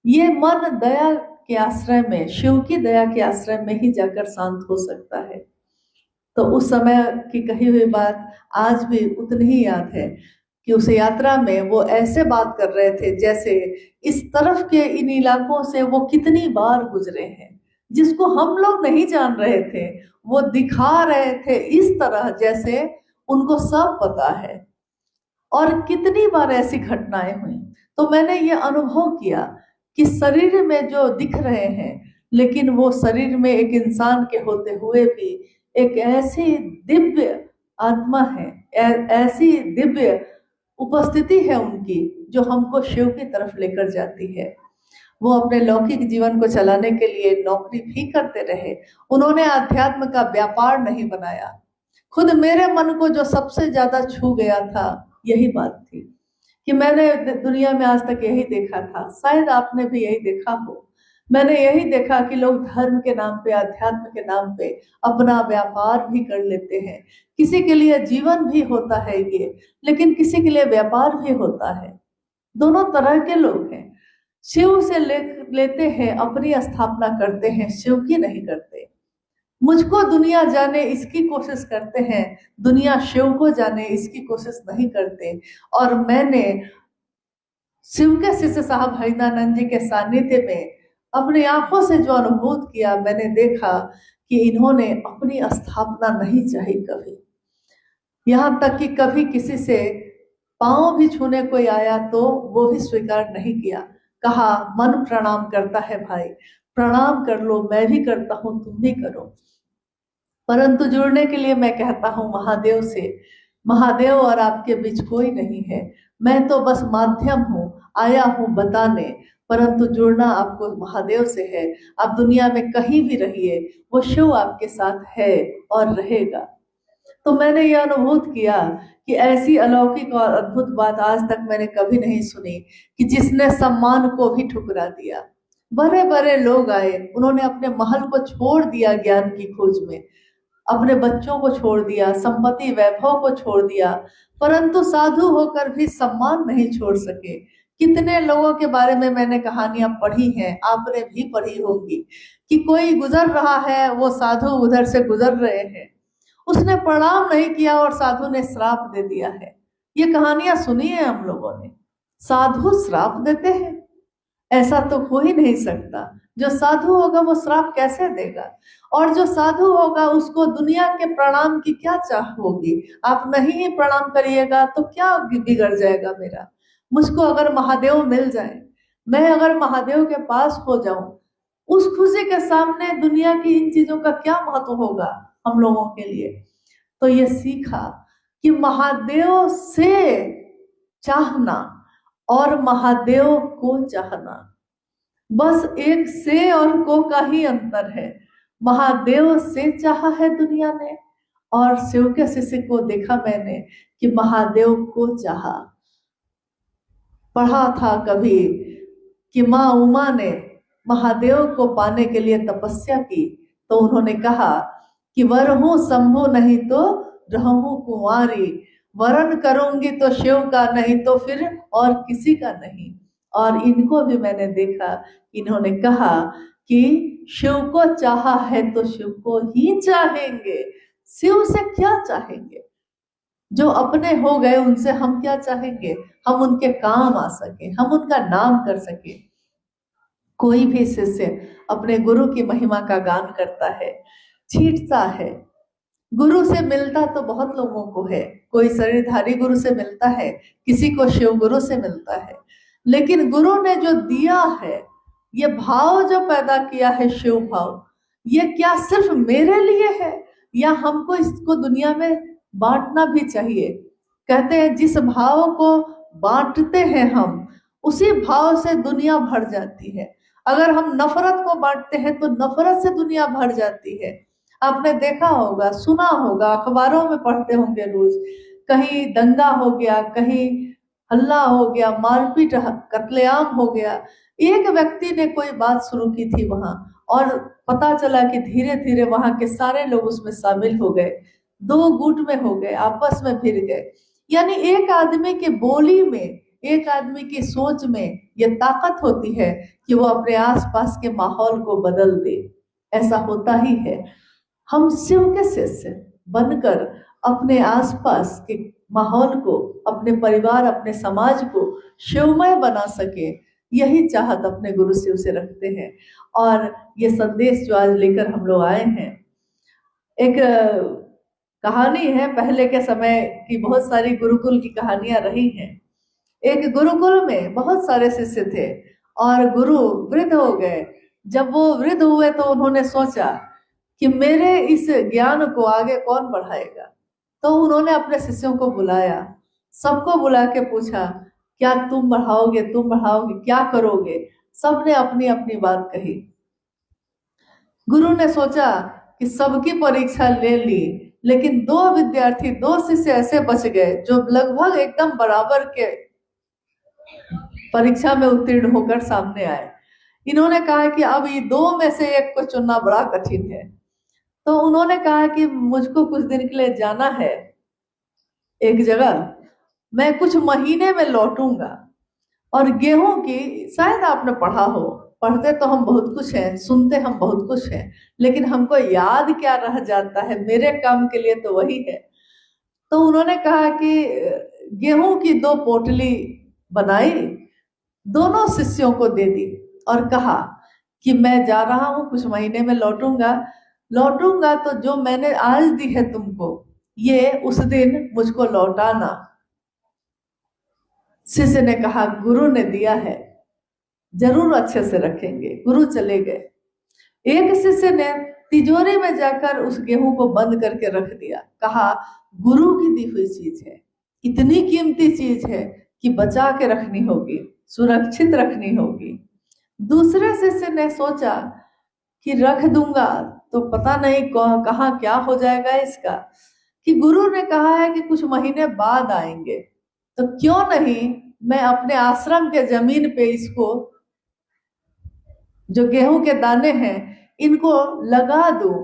ये मन दया के आश्रय में, शिव की दया के आश्रय में ही जाकर शांत हो सकता है। तो उस समय की कही हुई बात आज भी उतनी ही याद है कि उस यात्रा में वो ऐसे बात कर रहे थे जैसे इस तरफ के इन इलाकों से वो कितनी बार गुजरे हैं, जिसको हम लोग नहीं जान रहे थे वो दिखा रहे थे इस तरह जैसे उनको सब पता है। और कितनी बार ऐसी घटनाएं हुई। तो मैंने ये अनुभव किया कि शरीर में जो दिख रहे हैं, लेकिन वो शरीर में एक इंसान के होते हुए भी एक ऐसी दिव्य आत्मा है, ऐसी दिव्य उपस्थिति है उनकी जो हमको शिव की तरफ लेकर जाती है। वो अपने लौकिक जीवन को चलाने के लिए नौकरी भी करते रहे, उन्होंने अध्यात्म का व्यापार नहीं बनाया। खुद मेरे मन को जो सबसे ज्यादा छू गया था यही बात थी कि मैंने दुनिया में आज तक यही देखा था, शायद आपने भी यही देखा हो। मैंने यही देखा कि लोग धर्म के नाम पे, अध्यात्म के नाम पे अपना व्यापार भी कर लेते हैं। किसी के लिए जीवन भी होता है ये, लेकिन किसी के लिए व्यापार भी होता है। दोनों तरह के लोग हैं। शिव से लेते हैं, अपनी स्थापना करते हैं, शिव की नहीं करते। मुझको दुनिया जाने इसकी कोशिश करते हैं, दुनिया शिव को जाने इसकी कोशिश नहीं करते। और मैंने शिव के शिष्य साहब हरिदानंद जी के सानिध्य में अपनी आंखों से जो अनुभूत किया, मैंने देखा कि इन्होंने अपनी स्थापना नहीं चाही कभी। यहाँ तक कि कभी किसी से पांव भी छूने कोई आया तो वो भी स्वीकार नहीं किया। कहा मन प्रणाम करता है भाई, प्रणाम कर लो, मैं भी करता हूँ, तुम भी करो। परंतु जुड़ने के लिए मैं कहता हूँ महादेव से, महादेव और आपके बीच कोई नहीं है। मैं तो बस माध्यम हूँ, आया हूँ बताने, परंतु जुड़ना आपको महादेव से है। आप दुनिया में कहीं भी रहिए, वो शिव आपके साथ है और रहेगा। तो मैंने ये अनुभूत किया कि ऐसी अलौकिक और अद्भुत बात आज तक मैंने कभी नहीं सुनी कि जिसने सम्मान को भी ठुकरा दिया। बड़े बड़े लोग आए, उन्होंने अपने महल को छोड़ दिया ज्ञान की खोज में, अपने बच्चों को छोड़ दिया, संपत्ति वैभव को छोड़ दिया, परंतु साधु होकर भी सम्मान नहीं छोड़ सके। कितने लोगों के बारे में मैंने कहानियां पढ़ी हैं, आपने भी पढ़ी होंगी, कि कोई गुजर रहा है, वो साधु उधर से गुजर रहे हैं, उसने प्रणाम नहीं किया और साधु ने श्राप दे दिया है। ये कहानियां सुनी है हम लोगों ने। साधु श्राप देते हैं, ऐसा तो हो ही नहीं सकता। जो साधु होगा वो श्राप कैसे देगा? और जो साधु होगा उसको दुनिया के प्रणाम की क्या चाह होगी? आप नहीं ही प्रणाम करिएगा तो क्या बिगड़ जाएगा मेरा? मुझको अगर महादेव मिल जाए, मैं अगर महादेव के पास हो जाऊं, उस खुशी के सामने दुनिया की इन चीजों का क्या महत्व होगा हम लोगों के लिए? तो ये सीखा कि महादेव से चाहना और महादेव को चाहना, बस एक से और को का ही अंतर है। महादेव से चाहा है दुनिया ने, और शिव के शिष्य को देखा मैंने कि महादेव को चाहा। पढ़ा था कभी कि माँ उमा ने महादेव को पाने के लिए तपस्या की, तो उन्होंने कहा कि वर हूं शंभु नहीं तो रहूं कुंवारी, वरण करूंगी तो शिव का, नहीं तो फिर और किसी का नहीं। और इनको भी मैंने देखा, इन्होंने कहा कि शिव को चाहा है तो शिव को ही चाहेंगे, शिव से क्या चाहेंगे? जो अपने हो गए उनसे हम क्या चाहेंगे? हम उनके काम आ सके, हम उनका नाम कर सके। कोई भी शिष्य अपने गुरु की महिमा का गान करता है, छींटता है। गुरु से मिलता तो बहुत लोगों को है, कोई शरीरधारी गुरु से मिलता है, किसी को शिव गुरु से मिलता है, लेकिन गुरु ने जो दिया है, ये भाव जो पैदा किया है, शिव भाव, ये क्या सिर्फ मेरे लिए है या हमको इसको दुनिया में बांटना भी चाहिए? कहते हैं जिस भाव को बांटते हैं हम, उसी भाव से दुनिया भर जाती है। अगर हम नफरत को बांटते हैं तो नफरत से दुनिया भर जाती है। आपने देखा होगा, सुना होगा, अखबारों में पढ़ते होंगे रोज, कहीं दंगा हो गया, कहीं हल्ला हो गया, मारपीट, कत्लेआम हो गया। एक व्यक्ति ने कोई बात शुरू की थी वहां और पता चला कि धीरे धीरे वहां के सारे लोग उसमें शामिल हो गए, दो गुट में हो गए, आपस में भिड़ गए। यानी एक आदमी की बोली में, एक आदमी की सोच में ये ताकत होती है कि वो अपने आसपास के माहौल को बदल दे। ऐसा होता ही है। हम शिव के शिष्य बनकर अपने आसपास के माहौल को, अपने परिवार, अपने समाज को शिवमय बना सके, यही चाहत अपने गुरु शिव से रखते हैं। और ये संदेश जो आज लेकर हम लोग आए हैं, एक कहानी है, पहले के समय की बहुत सारी गुरुकुल की कहानियां रही हैं। एक गुरुकुल में बहुत सारे शिष्य थे और गुरु वृद्ध हो गए। जब वो वृद्ध हुए तो उन्होंने सोचा कि मेरे इस ज्ञान को आगे कौन बढ़ाएगा। तो उन्होंने अपने शिष्यों को बुलाया, सबको बुला के पूछा, क्या तुम बढ़ाओगे, तुम बढ़ाओगे, क्या करोगे? सबने अपनी अपनी बात कही। गुरु ने सोचा कि सबकी परीक्षा ले ली, लेकिन दो विद्यार्थी, दो शिष्य ऐसे बच गए जो लगभग एकदम बराबर के परीक्षा में उत्तीर्ण होकर सामने आए। इन्होंने कहा कि अब ये दो में से एक को चुनना बड़ा कठिन है। तो उन्होंने कहा कि मुझको कुछ दिन के लिए जाना है एक जगह, मैं कुछ महीने में लौटूंगा। और गेहूं की, शायद आपने पढ़ा हो, पढ़ते तो हम बहुत कुछ हैं, सुनते हम बहुत कुछ हैं, लेकिन हमको याद क्या रह जाता है, मेरे काम के लिए तो वही है। तो उन्होंने कहा कि गेहूं की दो पोटली बनाई, दोनों शिष्यों को दे दी और कहा कि मैं जा रहा हूं, कुछ महीने में लौटूंगा तो जो मैंने आज दी है तुमको, ये उस दिन मुझको लौटाना। शिष्य ने कहा गुरु ने दिया है, जरूर अच्छे से रखेंगे। गुरु चले गए। एक शिष्य ने तिजोरी में जाकर उस गेहूं को बंद करके रख दिया, कहा गुरु की दी हुई चीज है, इतनी कीमती चीज है कि बचा के रखनी होगी, सुरक्षित रखनी होगी। दूसरे शिष्य ने सोचा कि रख दूंगा तो पता नहीं कहाँ क्या हो जाएगा इसका, कि गुरु ने कहा है कि कुछ महीने बाद आएंगे, तो क्यों नहीं मैं अपने आश्रम के जमीन पे इसको, जो गेहूं के दाने हैं, इनको लगा दूं,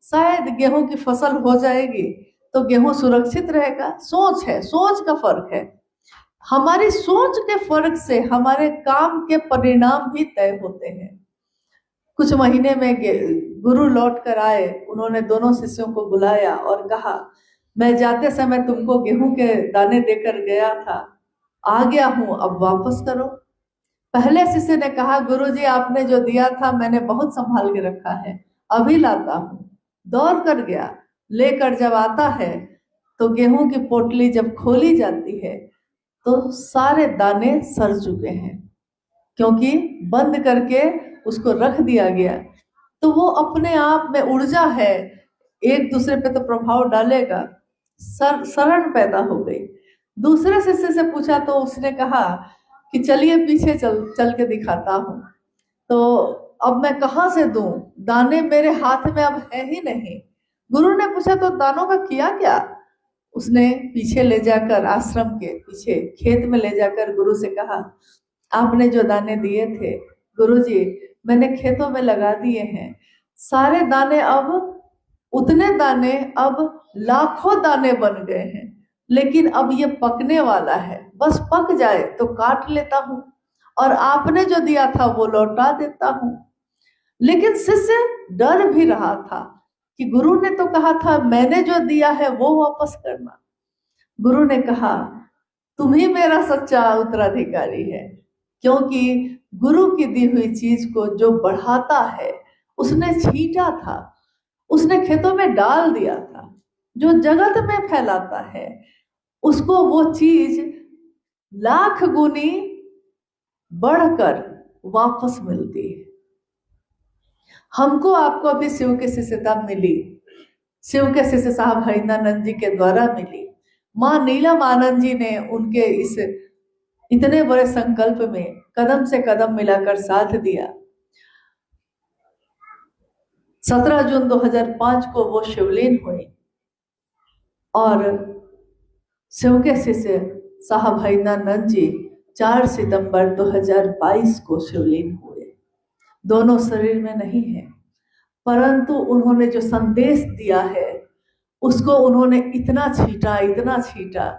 शायद गेहूं की फसल हो जाएगी तो गेहूं सुरक्षित रहेगा। सोच है, सोच का फर्क है। हमारी सोच के फर्क से हमारे काम के परिणाम भी तय होते हैं। कुछ महीने में गुरु लौट कर आए। उन्होंने दोनों शिष्यों को बुलाया और कहा, मैं जाते समय तुमको गेहूं के दाने देकर गया था, आ गया हूं, अब वापस करो। पहले शिष्य ने कहा, गुरुजी आपने जो दिया था मैंने बहुत संभाल के रखा है, अभी लाता हूं। दौड़ कर गया, लेकर जब आता है तो गेहूं की पोटली जब खोली जाती है तो सारे दाने सड़ चुके हैं, क्योंकि बंद करके उसको रख दिया गया। तो वो अपने आप में ऊर्जा है, एक दूसरे पे तो प्रभाव डालेगा, शरण पैदा हो गई। दूसरे शिष्य से पूछा तो उसने कहा कि चलिए पीछे चल के दिखाता हूँ। तो अब मैं कहाँ से दूं, दाने मेरे हाथ में अब है ही नहीं। गुरु ने पूछा तो दानों का किया क्या? उसने पीछे ले जाकर, आश्रम के पीछे खेत में ले जाकर गुरु से कहा, आपने जो दाने दिए थे गुरुजी, मैंने खेतों में लगा दिए हैं। सारे दाने अब, उतने दाने अब लाखों दाने बन गए हैं, लेकिन अब ये पकने वाला है, बस पक जाए तो काट लेता हूँ और आपने जो दिया था वो लौटा देता हूँ। लेकिन शिष्य डर भी रहा था कि गुरु ने तो कहा था मैंने जो दिया है वो वापस करना। गुरु ने कहा, तुम ही मेरा सच्चा उत्तराधिकारी है, क्योंकि गुरु की दी हुई चीज को जो बढ़ाता है, उसने छींटा था, उसने खेतों में डाल दिया था, जो जगत में फैलाता है उसको वो चीज लाख गुनी बढ़कर वापस मिलती है। हमको आपको अभी शिव की शिष्यता मिली, शिव के शिष्य साहब हरिनानंद जी के द्वारा मिली। माँ नीलम आनंद जी ने उनके इस इतने बड़े संकल्प में कदम से कदम मिलाकर साथ दिया। 17 जून 2005 को वो शिवलीन हुई और शिव के शिष्य साहब हरिनानंद जी 4 सितंबर 2022 को शिवलीन हुए। दोनों शरीर में नहीं है, परंतु उन्होंने जो संदेश दिया है उसको उन्होंने इतना छीटा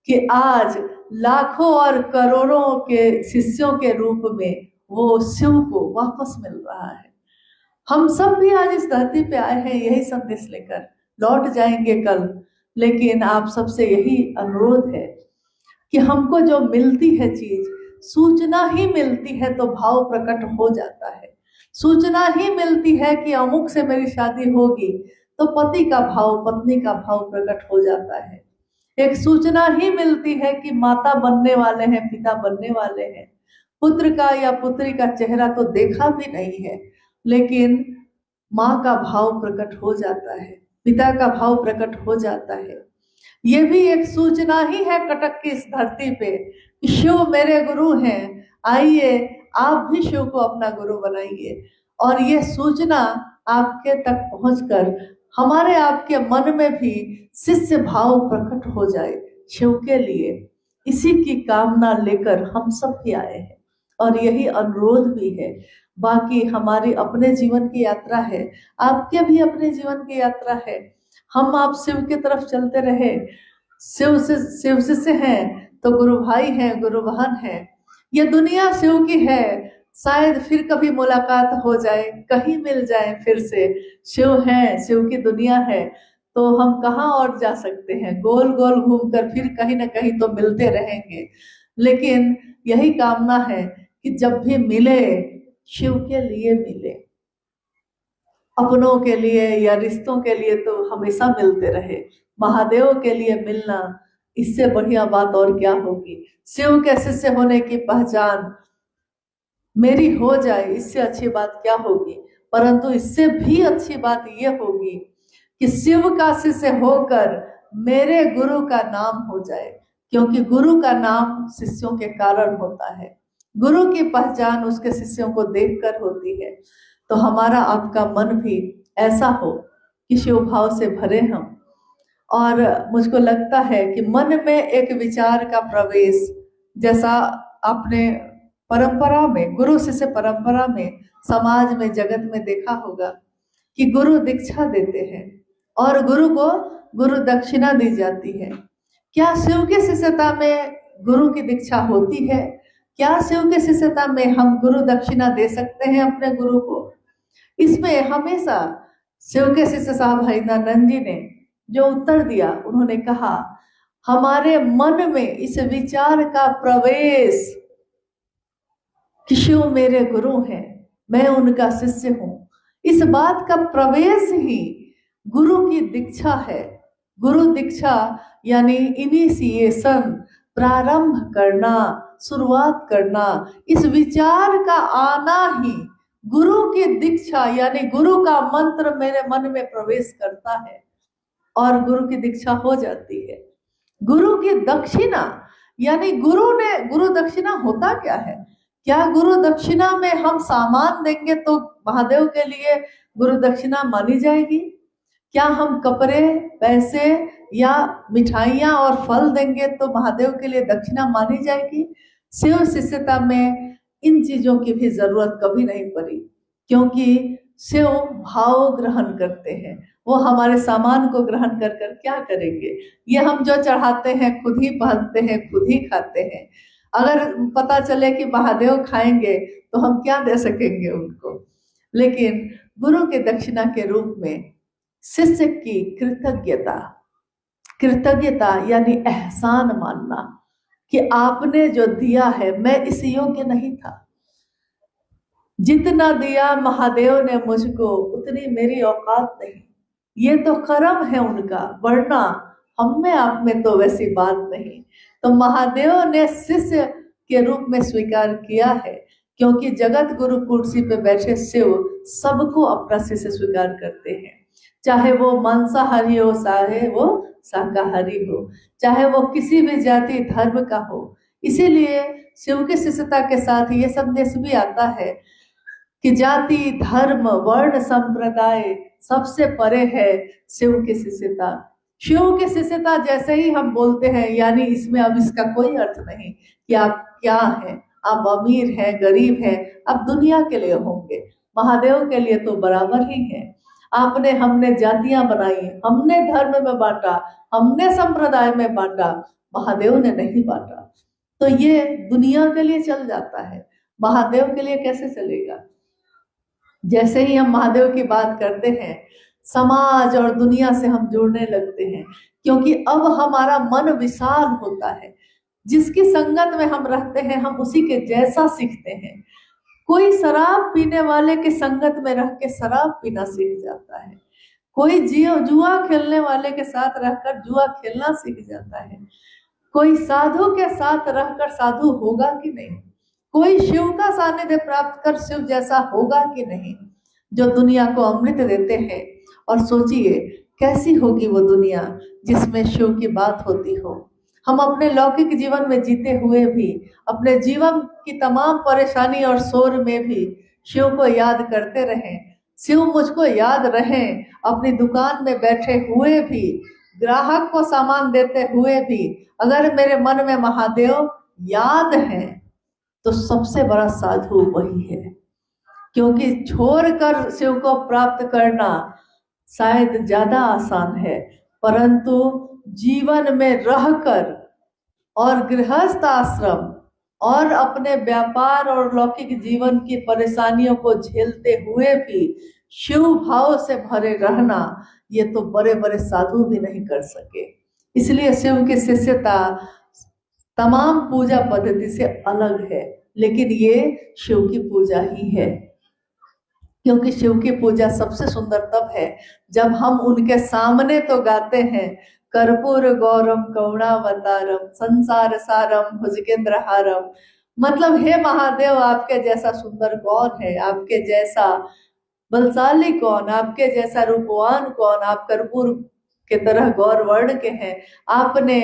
कि आज लाखों और करोड़ों के शिष्यों के रूप में वो शिव को वापस मिल रहा है। हम सब भी आज इस धरती पे आए हैं यही संदेश लेकर, लौट जाएंगे कल, लेकिन आप सबसे यही अनुरोध है कि हमको जो मिलती है चीज, सूचना ही मिलती है तो भाव प्रकट हो जाता है। सूचना ही मिलती है कि अमुक से मेरी शादी होगी तो पति का भाव, पत्नी का भाव प्रकट हो जाता है। एक सूचना ही मिलती है कि माता बनने वाले हैं, पिता बनने वाले हैं। पुत्र का या पुत्री का चेहरा तो देखा भी नहीं है, लेकिन माँ का भाव प्रकट हो जाता है, पिता का भाव प्रकट हो जाता है। ये भी एक सूचना ही है कटक की इस धरती पे कि शिव मेरे गुरु हैं, आइए आप भी शिव को अपना गुरु बनाइए। और ये सूचना आपके तक पहुंचकर हमारे आपके मन में भी शिष्य भाव प्रकट हो जाए शिव के लिए, इसी की कामना लेकर हम सब भी आए हैं और यही अनुरोध भी है। बाकी हमारी अपने जीवन की यात्रा है, आपके भी अपने जीवन की यात्रा है। हम आप शिव की तरफ चलते रहे, शिव से हैं तो गुरु भाई हैं, गुरु बहन हैं। ये दुनिया शिव की है, शायद फिर कभी मुलाकात हो जाए, कहीं मिल जाए फिर से। शिव है, शिव की दुनिया है, तो हम कहाँ और जा सकते हैं, गोल गोल घूमकर फिर कहीं ना कहीं तो मिलते रहेंगे। लेकिन यही कामना है कि जब भी मिले शिव के लिए मिले, अपनों के लिए या रिश्तों के लिए तो हमेशा मिलते रहे। महादेव के लिए मिलना, इससे बढ़िया बात और क्या होगी। शिव के शिष्य होने की पहचान मेरी हो जाए, इससे अच्छी बात क्या होगी। परंतु इससे भी अच्छी बात यह होगी कि शिव का शिष्य होकर मेरे गुरु का नाम हो जाए, क्योंकि गुरु का नाम शिष्यों के कारण होता है। गुरु की पहचान उसके शिष्यों को देखकर होती है। तो हमारा आपका मन भी ऐसा हो कि शिव भाव से भरे हम। और मुझको लगता है कि मन में एक विचार का प्रवेश, जैसा आपने परंपरा में, गुरु शिष्य परंपरा में, समाज में, जगत में देखा होगा कि गुरु दीक्षा देते हैं और गुरु को गुरु दक्षिणा दी जाती है। क्या शिव की शिष्यता में गुरु की दीक्षा होती है? क्या शिव की शिष्यता में हम गुरु दक्षिणा दे सकते हैं अपने गुरु को? इसमें हमेशा शिव के शिष्य साहब हरिनानंद जी ने जो उत्तर दिया, उन्होंने कहा हमारे मन में इस विचार का प्रवेश कि शिव मेरे गुरु हैं, मैं उनका शिष्य हूं, इस बात का प्रवेश ही गुरु की दीक्षा है। गुरु दीक्षा यानी इनिशिएशन, प्रारंभ करना, शुरुआत करना, इस विचार का आना ही गुरु की दीक्षा यानी गुरु का मंत्र मेरे मन में प्रवेश करता है और गुरु की दीक्षा हो जाती है। गुरु की दक्षिणा यानी गुरु दक्षिणा होता क्या है? क्या गुरु दक्षिणा में हम सामान देंगे तो महादेव के लिए गुरु दक्षिणा मानी जाएगी? क्या हम कपड़े, पैसे या मिठाइयाँ और फल देंगे तो महादेव के लिए दक्षिणा मानी जाएगी? शिव शिष्यता में इन चीजों की भी जरूरत कभी नहीं पड़ी, क्योंकि शिव भाव ग्रहण करते हैं। वो हमारे सामान को ग्रहण कर कर क्या करेंगे? ये हम जो चढ़ाते हैं खुद ही पहनते हैं, खुद ही खाते हैं। अगर पता चले कि महादेव खाएंगे तो हम क्या दे सकेंगे उनको? लेकिन गुरु के दक्षिणा के रूप में शिष्य की कृतज्ञता यानी एहसान मानना कि आपने जो दिया है, मैं इस योग्य नहीं था, जितना दिया महादेव ने मुझको उतनी मेरी औकात नहीं, ये तो कर्म है उनका, वरना हम में आप में तो वैसी बात नहीं। तो महादेव ने शिष्य के रूप में स्वीकार किया है, क्योंकि जगत गुरु कुर्सी पे बैठे शिव सबको अपना शिष्य स्वीकार करते हैं, चाहे वो मांसाहारी हो, चाहे वो शाकाहारी हो, चाहे वो किसी भी जाति धर्म का हो। इसीलिए शिव की शिष्यता के साथ ये संदेश भी आता है कि जाति, धर्म, वर्ण, संप्रदाय सबसे परे है शिव की शिष्यता। शिव की शिष्यता जैसे ही हम बोलते हैं, यानी इसमें अब इसका कोई अर्थ नहीं कि आप क्या हैं, आप अमीर हैं, गरीब हैं, आप दुनिया के लिए होंगे। महादेव के लिए तो बराबर ही है। आपने हमने जातियां बनाई, हमने धर्म में बांटा, हमने संप्रदाय में बांटा, महादेव ने नहीं बांटा। तो ये दुनिया के लिए चल जाता है, महादेव के लिए कैसे चलेगा? जैसे ही हम महादेव की बात करते हैं, समाज और दुनिया से हम जुड़ने लगते हैं, क्योंकि अब हमारा मन विशाल होता है। जिसकी संगत में हम रहते हैं, हम उसी के जैसा सीखते हैं। कोई शराब पीने वाले के संगत में रह के शराब पीना सीख जाता है, कोई जुआ खेलने वाले के साथ रहकर जुआ खेलना सीख जाता है, कोई साधु के साथ रहकर साधु होगा कि नहीं, कोई शिव का सानिध्य प्राप्त कर शिव जैसा होगा कि नहीं, जो दुनिया को अमृत देते हैं। और सोचिए कैसी होगी वो दुनिया जिसमें शिव की बात होती हो। हम अपने लौकिक जीवन में जीते हुए भी, अपने जीवन की तमाम परेशानी और शोर में भी शिव को याद करते रहें, शिव मुझको याद रहें। अपनी दुकान में बैठे हुए भी, ग्राहक को सामान देते हुए भी, अगर मेरे मन में महादेव याद है तो सबसे बड़ा साधु वही है। क्योंकि छोड़कर शिव को प्राप्त करना शायद ज्यादा आसान है, परंतु जीवन में रहकर और गृहस्थ आश्रम और अपने व्यापार और लौकिक जीवन की परेशानियों को झेलते हुए भी शिव भाव से भरे रहना, ये तो बड़े बड़े साधु भी नहीं कर सके। इसलिए शिव की शिष्यता तमाम पूजा पद्धति से अलग है, लेकिन ये शिव की पूजा ही है। क्योंकि शिव की पूजा सबसे सुंदर तब है जब हम उनके सामने तो गाते हैं, कर्पूर गौरम करुणावतारम संसार सारम भुजगेंद्र हारम। मतलब हे महादेव, आपके जैसा सुंदर कौन है, आपके जैसा बलशाली कौन, आपके जैसा रूपवान कौन, आप कर्पूर के तरह गौर वर्ण के हैं। आपने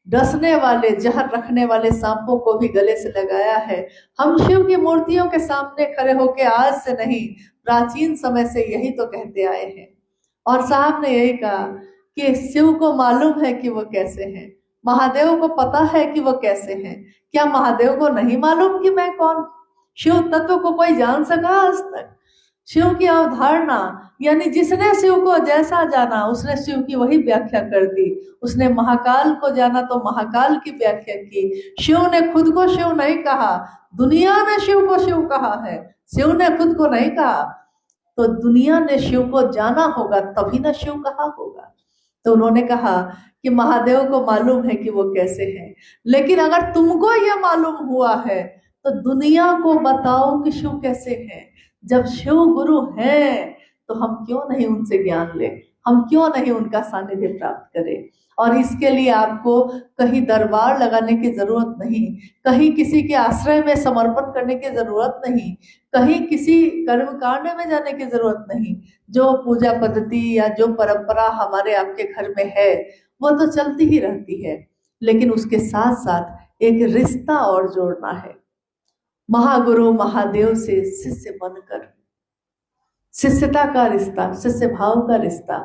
डसने वाले, जहर रखने वाले सांपों को भी गले से लगाया है। हम शिव की मूर्तियों के सामने खड़े होके आज से नहीं, प्राचीन समय से यही तो कहते आए हैं। और साहब ने यही कहा कि शिव को मालूम है कि वो कैसे हैं, महादेव को पता है कि वो कैसे हैं। क्या महादेव को नहीं मालूम कि मैं कौन? शिव तत्व को कोई जान सका आज तक? शिव की अवधारणा, यानी जिसने शिव को जैसा जाना उसने शिव की वही व्याख्या कर दी। उसने महाकाल को जाना तो महाकाल की व्याख्या की। शिव ने खुद को शिव नहीं कहा, दुनिया ने शिव को शिव कहा है, शिव ने खुद को नहीं कहा। तो दुनिया ने शिव को जाना होगा तभी ना शिव कहा होगा। तो उन्होंने कहा कि महादेव को मालूम है कि वो कैसे हैं, लेकिन अगर तुमको यह मालूम हुआ है तो दुनिया को बताओ कि शिव कैसे हैं। जब शिव गुरु हैं तो हम क्यों नहीं उनसे ज्ञान ले, हम क्यों नहीं उनका सानिध्य प्राप्त करें। और इसके लिए आपको कहीं दरबार लगाने की जरूरत नहीं, कहीं किसी के आश्रय में समर्पण करने की जरूरत नहीं, कहीं किसी कर्मकांड में जाने की जरूरत नहीं। जो पूजा पद्धति या जो परंपरा हमारे आपके घर में है वो तो चलती ही रहती है, लेकिन उसके साथ साथ एक रिश्ता और जोड़ना है। महागुरु महादेव से शिष्य बनकर, शिष्यता का रिश्ता, शिष्य भाव का रिश्ता।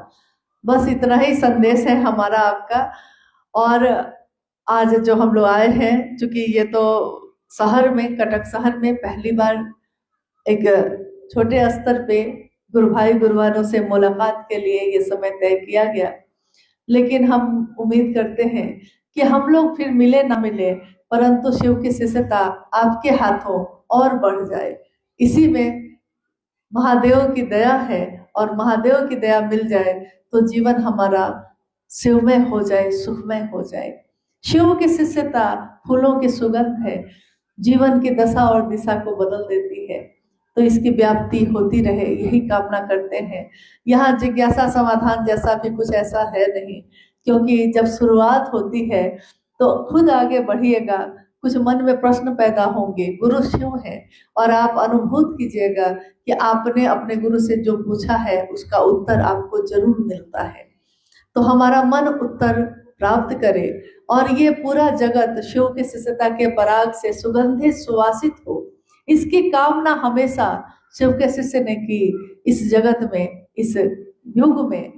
बस इतना ही संदेश है हमारा आपका। और आज जो हम लोग आए हैं, चूंकि ये तो शहर में, कटक शहर में पहली बार एक छोटे स्तर पे गुरु भाई गुरुवारों से मुलाकात के लिए ये समय तय किया गया, लेकिन हम उम्मीद करते हैं कि हम लोग फिर मिले ना मिले, परंतु शिव की शिष्यता आपके हाथों और बढ़ जाए। इसी में महादेव की दया है, और महादेव की दया मिल जाए तो जीवन हमारा शिवमय हो जाए, सुखमय हो जाए। शिव की शिष्यता फूलों की सुगंध है, जीवन की दशा और दिशा को बदल देती है। तो इसकी व्याप्ति होती रहे, यही कामना करते हैं। यहाँ जिज्ञासा समाधान जैसा भी कुछ ऐसा है नहीं, क्योंकि जब शुरुआत होती है तो खुद आगे बढ़िएगा, कुछ मन में प्रश्न पैदा होंगे। गुरु शिव है और आप अनुभूत कीजिएगा कि आपने अपने गुरु से जो पूछा है उसका उत्तर आपको जरूर मिलता है। तो हमारा मन उत्तर प्राप्त करे और ये पूरा जगत शिव की शिष्यता के पराग से सुगंधित सुवासित हो, इसकी कामना हमेशा शिव के शिष्य ने की इस जगत में, इस युग में।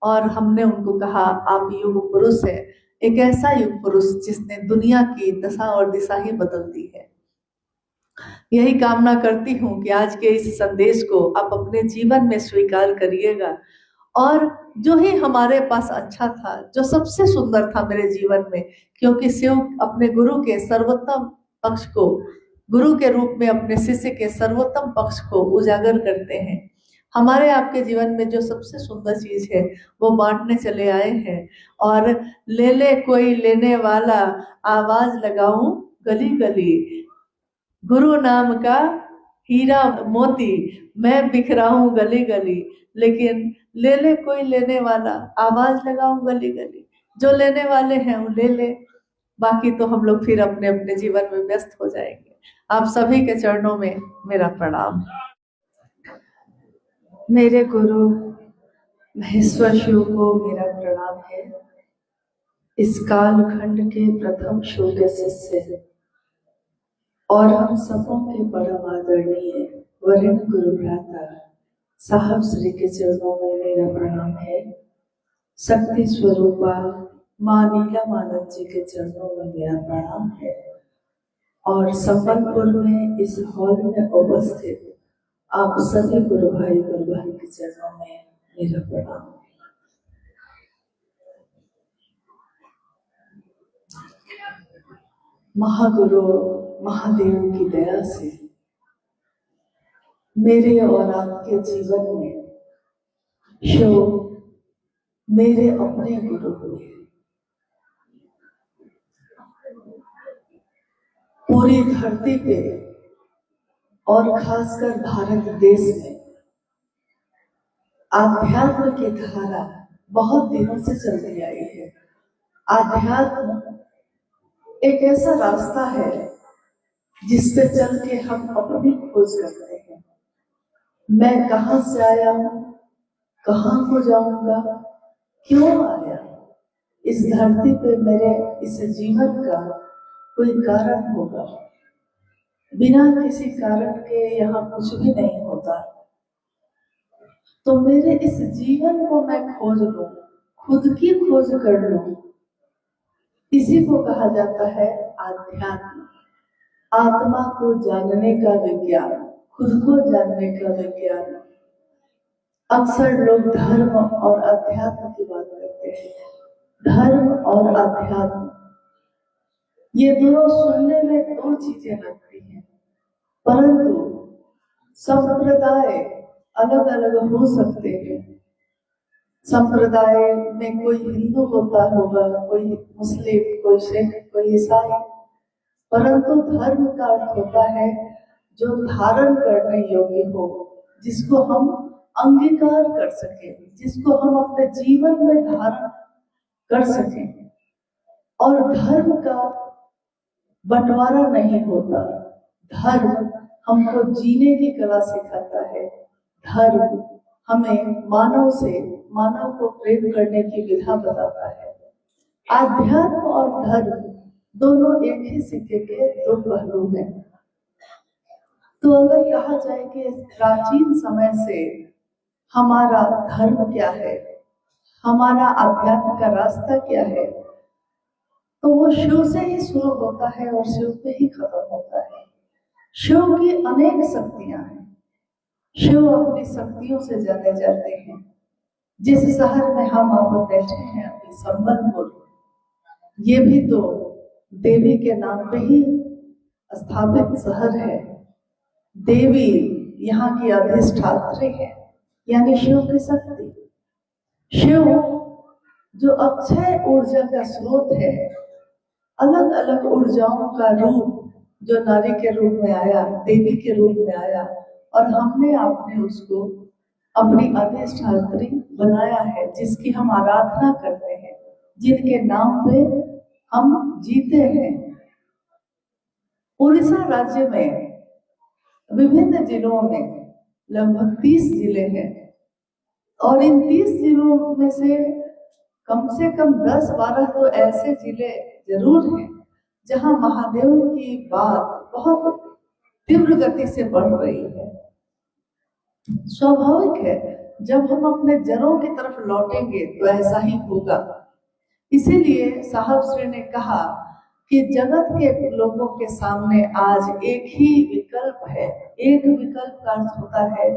और हमने उनको कहा आप युग पुरुष है, एक ऐसा युग पुरुष जिसने दुनिया की दशा और दिशा ही बदल दी है। यही कामना करती हूँ कि आज के इस संदेश को आप अपने जीवन में स्वीकार करिएगा, और जो ही हमारे पास अच्छा था, जो सबसे सुंदर था मेरे जीवन में, क्योंकि शिव अपने गुरु के सर्वोत्तम पक्ष को, गुरु के रूप में अपने शिष्य के सर्वोत्तम पक्ष को उजागर करते हैं। हमारे आपके जीवन में जो सबसे सुंदर चीज है वो बांटने चले आए हैं। और ले ले कोई लेने वाला, आवाज लगाऊं गली गली, गुरु नाम का हीरा मोती मैं बिखराऊं गली गली, लेकिन ले ले कोई लेने वाला, आवाज लगाऊं गली गली। जो लेने वाले हैं वो ले ले, बाकी तो हम लोग फिर अपने अपने जीवन में व्यस्त हो जाएंगे। आप सभी के चरणों में मेरा प्रणाम। मेरे गुरु महेश्वर शिव को मेरा प्रणाम है। इस कालखंड के प्रथम शिव के शिष्य और हम सबों के परम आदरणीय वरिष्ठ गुरु भ्राता साहब श्री के चरणों में मेरा प्रणाम है। शक्ति स्वरूपा माँ नीला मानव जी के चरणों में मेरा प्रणाम है। और संबलपुर में इस हॉल में उपस्थित आप सभी गुरु भाई गुरु बहन के चरणों में मेरा प्रणाम। महागुरु महादेव की दया से मेरे और आपके जीवन में शिव मेरे अपने गुरु हुए। पूरी धरती पे और खासकर भारत देश में आध्यात्म की धारा बहुत दिनों से चलती आई है। आध्यात्म एक ऐसा रास्ता है जिस पे चल के हम अपनी खोज करते हैं। मैं कहाँ से आया हूँ, कहाँ को जाऊंगा, क्यों आया, इस धरती पे मेरे इस जीवन का कोई कारण होगा। बिना किसी कारण के यहाँ कुछ भी नहीं होता। तो मेरे इस जीवन को मैं खोज लूं, खुद की खोज कर लूं, इसी को कहा जाता है आध्यात्म। आत्मा को जानने का विज्ञान, खुद को जानने का विज्ञान। अक्सर लोग धर्म और अध्यात्म की बात करते हैं। धर्म और अध्यात्म ये दोनों सुनने में दो चीजें लगती हैं, परंतु संप्रदाय अलग अलग हो सकते हैं। संप्रदाय में कोई हिंदू होता होगा, कोई मुस्लिम, कोई सिख, कोई ईसाई, परंतु धर्म का अर्थ होता है जो धारण करने योग्य हो, जिसको हम अंगीकार कर सके, जिसको हम अपने जीवन में धारण कर सके। और धर्म का बंटवारा नहीं होता। धर्म हमको जीने की कला सिखाता है। धर्म हमें मानव को प्रेम करने की विधा बताता है। आध्यात्म और धर्म दोनों एक ही सिक्के के दो पहलू हैं। तो अगर कहा जाए कि प्राचीन समय से हमारा धर्म क्या है, हमारा आध्यात्म का रास्ता क्या है, तो वो शिव से ही शुरू होता है और शिव पे ही खत्म होता है। शिव की अनेक शक्तियां हैं। शिव अपनी शक्तियों से जाने जाते हैं। जिस शहर में हम आप बैठे हैं अभी, संबलपुर, ये भी तो देवी के नाम पे ही स्थापित शहर है। देवी यहाँ की अधिष्ठात्री है, यानी शिव की शक्ति। शिव जो अक्षय ऊर्जा का स्रोत है, अलग अलग ऊर्जाओं का रूप जो नारी के रूप में आया, देवी के रूप में आया, और हमने आपने उसको अपनी अधिष्ठात्री बनाया है, जिसकी हम आराधना करते हैं, जिनके नाम पे हम जीते हैं। उड़ीसा राज्य में विभिन्न जिलों में लगभग 30 जिले हैं, और इन 30 जिलों में से कम 10-12 तो ऐसे जिले जरूर हैं जहां महादेव की बात बहुत तीव्र गति से बढ़ रही है। स्वाभाविक है, जब हम अपने जड़ों की तरफ लौटेंगे तो ऐसा ही होगा। इसीलिए साहब श्री ने कहा कि जगत के लोगों के सामने आज एक ही विकल्प है। एक विकल्प का अर्थ होता है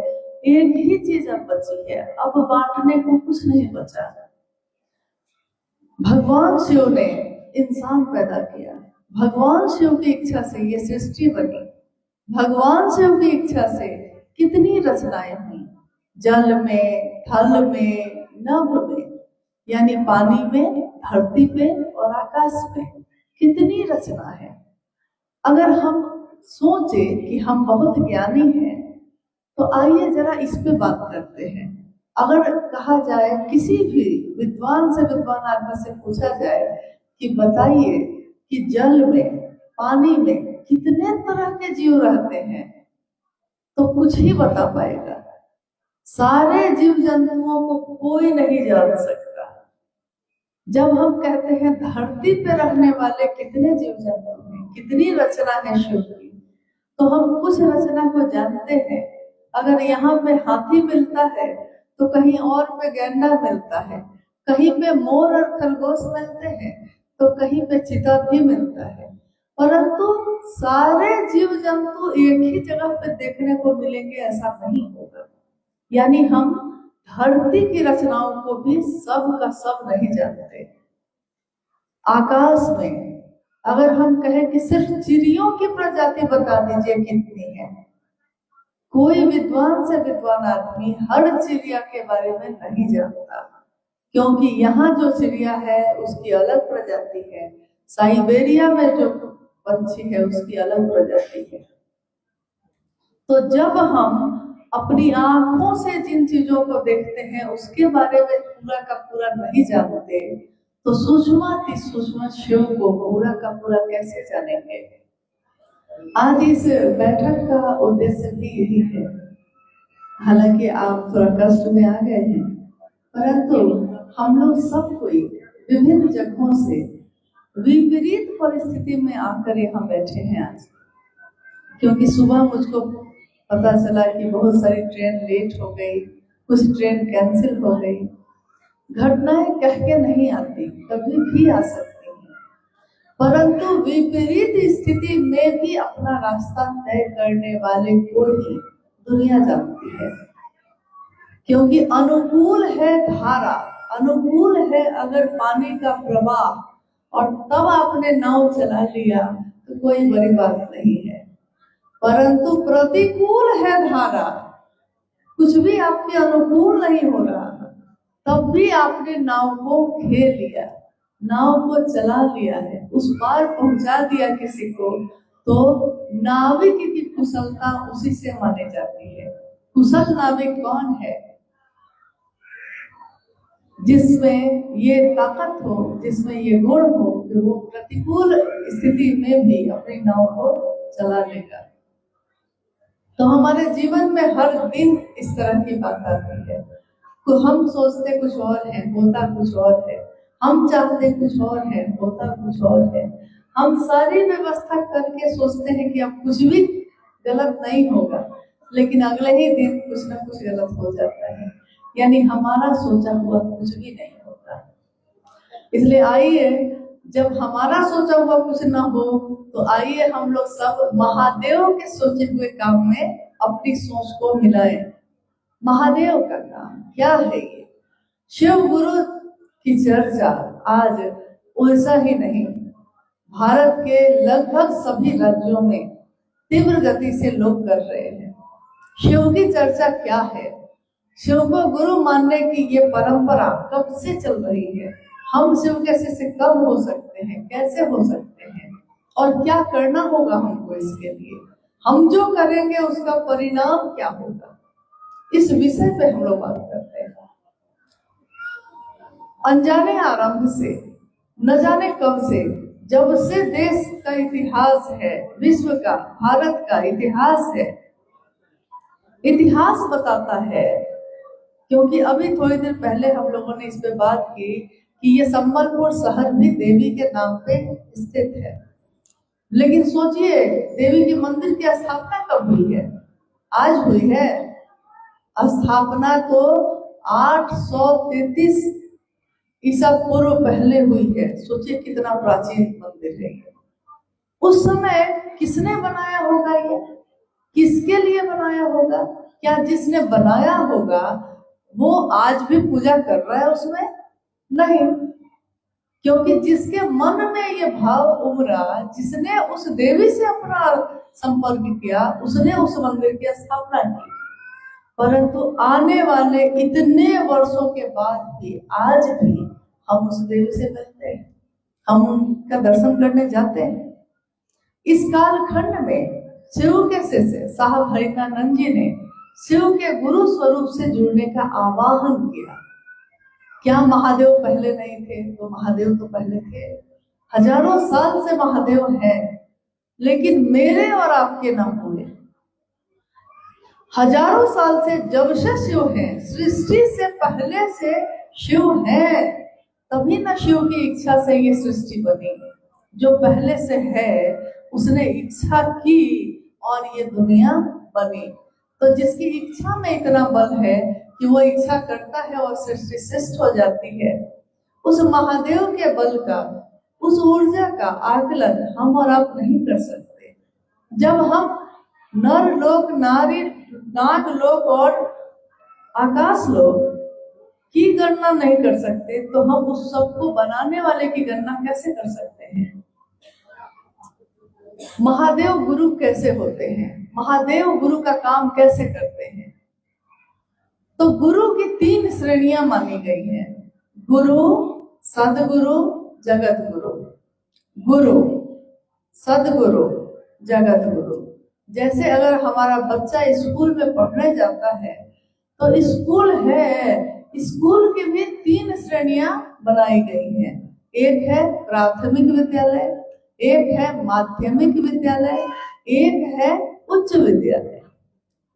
एक ही चीज अब बची है, अब बांटने को कुछ नहीं बचा। भगवान शिव ने इंसान पैदा किया, भगवान शिव की इच्छा से ये सृष्टि बनी, भगवान शिव की इच्छा से कितनी रचनाएं हुई, जल में, थल में, नभ में, यानी पानी में, धरती पे और आकाश में कितनी रचना है। अगर हम सोचे कि हम बहुत ज्ञानी हैं तो आइए जरा इस पे बात करते हैं। अगर कहा जाए, किसी भी विद्वान से विद्वान आदमी से पूछा जाए कि बताइए कि जल में, पानी में कितने तरह के जीव रहते हैं, तो कुछ ही बता पाएगा। सारे जीव जंतुओं को कोई नहीं जान सकता। जब हम कहते हैं धरती पे रहने वाले कितने जीव जंतु हैं, कितनी रचना है शिव की, तो हम कुछ रचना को जानते हैं। अगर यहाँ पे हाथी मिलता है तो कहीं और पे गैंडा मिलता है, कहीं पे मोर और खरगोश मिलते हैं तो कहीं पे चीता भी मिलता है, परंतु सारे जीव जंतु एक ही जगह पे देखने को मिलेंगे ऐसा नहीं होगा। यानी हम धरती की रचनाओं को भी सब का सब नहीं जानते। आकाश में अगर हम कहें कि सिर्फ चिड़ियों की प्रजाति बता दीजिए कितनी है, कोई विद्वान से विद्वान आदमी हर चिड़िया के बारे में नहीं जानता, क्योंकि यहाँ जो चिड़िया है उसकी अलग प्रजाति है, साइबेरिया में जो पंछी है उसकी अलग प्रजाति है। तो जब हम अपनी आंखों से जिन चीजों को देखते हैं उसके बारे में पूरा का पूरा नहीं जानते, तो सूक्ष्म सूक्ष्म शिव को पूरा का पूरा कैसे जानेंगे। आज इस बैठक का उद्देश्य भी यही है। हालांकि आप थोड़ा कष्ट में आ गए हैं, परंतु हम लोग सब कोई विभिन्न जगहों से विपरीत परिस्थिति में आकर यहाँ बैठे हैं आज। क्योंकि सुबह मुझको पता चला कि बहुत सारी ट्रेन लेट हो गई, कुछ ट्रेन कैंसिल हो गई। घटनाएं कह के नहीं आती, कभी भी आ सकती हैं, परंतु विपरीत स्थिति में भी अपना रास्ता तय करने वाले को ही दुनिया जानती है। क्योंकि अनुकूल है धारा, अनुकूल है अगर पानी का प्रवाह और तब आपने नाव चला लिया तो कोई बड़ी बात नहीं है, परंतु प्रतिकूल है धारा, कुछ भी आपके अनुकूल नहीं हो रहा, तब भी आपने नाव को घेर लिया, नाव को चला लिया है, उस पार पहुंचा दिया किसी को, तो नाविक की कुशलता उसी से मानी जाती है। कुशल नाविक कौन है? जिसमें ये ताकत हो, जिसमें ये गुण हो कि वो प्रतिकूल स्थिति में भी अपनी नाव को चला लेगा। तो हमारे जीवन में हर दिन इस तरह की बात आती है। तो हम सोचते कुछ और है, होता कुछ और है, हम चाहते कुछ और है, होता कुछ और है। हम सारी व्यवस्था करके सोचते हैं कि अब कुछ भी गलत नहीं होगा, लेकिन अगले ही दिन कुछ ना कुछ गलत हो जाता है, यानी हमारा सोचा हुआ कुछ भी नहीं होता। इसलिए आइए, जब हमारा सोचा हुआ कुछ ना हो तो आइए हम लोग सब महादेव के सोचे हुए काम में अपनी सोच को मिलाएं। महादेव का काम क्या है? ये शिव गुरु की चर्चा आज उड़ीसा ही नहीं, भारत के लगभग सभी राज्यों में तीव्र गति से लोग कर रहे हैं। शिव की चर्चा क्या है? शिव को गुरु मानने की ये परंपरा कब से चल रही है? हम शिव के शिष्य कब हो सकते हैं, कैसे हो सकते हैं, और क्या करना होगा हमको इसके लिए? हम जो करेंगे उसका परिणाम क्या होगा? इस विषय पे हम लोग बात करते हैं। अनजाने आरंभ से, न जाने कब से, जब से देश का इतिहास है, विश्व का, भारत का इतिहास है, इतिहास बताता है। क्योंकि अभी थोड़ी देर पहले हम लोगों ने इस पे बात की कि ये संबलपुर शहर भी देवी के नाम पे स्थित है। लेकिन सोचिए, देवी के मंदिर की स्थापना कब हुई है? आज हुई है। स्थापना तो 833 ईसा पूर्व पहले हुई है। सोचिए कितना प्राचीन मंदिर है। उस समय किसने बनाया होगा, ये किसके लिए बनाया होगा? क्या जिसने बनाया होगा वो आज भी पूजा कर रहा है उसमें? नहीं, क्योंकि जिसके मन में ये भाव उमरा, जिसने उस देवी से अपना संपर्क किया, उसने उस मंदिर की स्थापना की। परंतु आने वाले इतने वर्षों के बाद भी आज भी हम उस देवी से मिलते हैं, हम उनका दर्शन करने जाते हैं। इस कालखंड में शिव के शिष्य साहब हरिकानंद जी ने शिव के गुरु स्वरूप से जुड़ने का आवाहन किया। क्या महादेव पहले नहीं थे? तो महादेव तो पहले थे, हजारों साल से महादेव हैं, लेकिन मेरे और आपके ना हुए। हजारों साल से जब से शिव है, सृष्टि से पहले से शिव है, तभी ना शिव की इच्छा से ये सृष्टि बनी। जो पहले से है उसने इच्छा की और ये दुनिया बनी। तो जिसकी इच्छा में इतना बल है कि वो इच्छा करता है और सृष्टि सृष्ट हो जाती है, उस महादेव के बल का, उस ऊर्जा का आकलन हम और आप नहीं कर सकते। जब हम नर लोक, नारी, नाग लोक और आकाश लोक की गणना नहीं कर सकते, तो हम उस सबको बनाने वाले की गणना कैसे कर सकते हैं? महादेव गुरु कैसे होते हैं? महादेव गुरु का काम कैसे करते हैं? तो गुरु की 3 श्रेणियां मानी गई हैं: गुरु, सदगुरु, जगत गुरु। गुरु, सदगुरु, जगत गुरु। जैसे अगर हमारा बच्चा स्कूल में पढ़ने जाता है तो स्कूल है, स्कूल की भी 3 श्रेणियां बनाई गई हैं। एक है प्राथमिक विद्यालय, एक है माध्यमिक विद्यालय, एक है उच्च विद्यालय।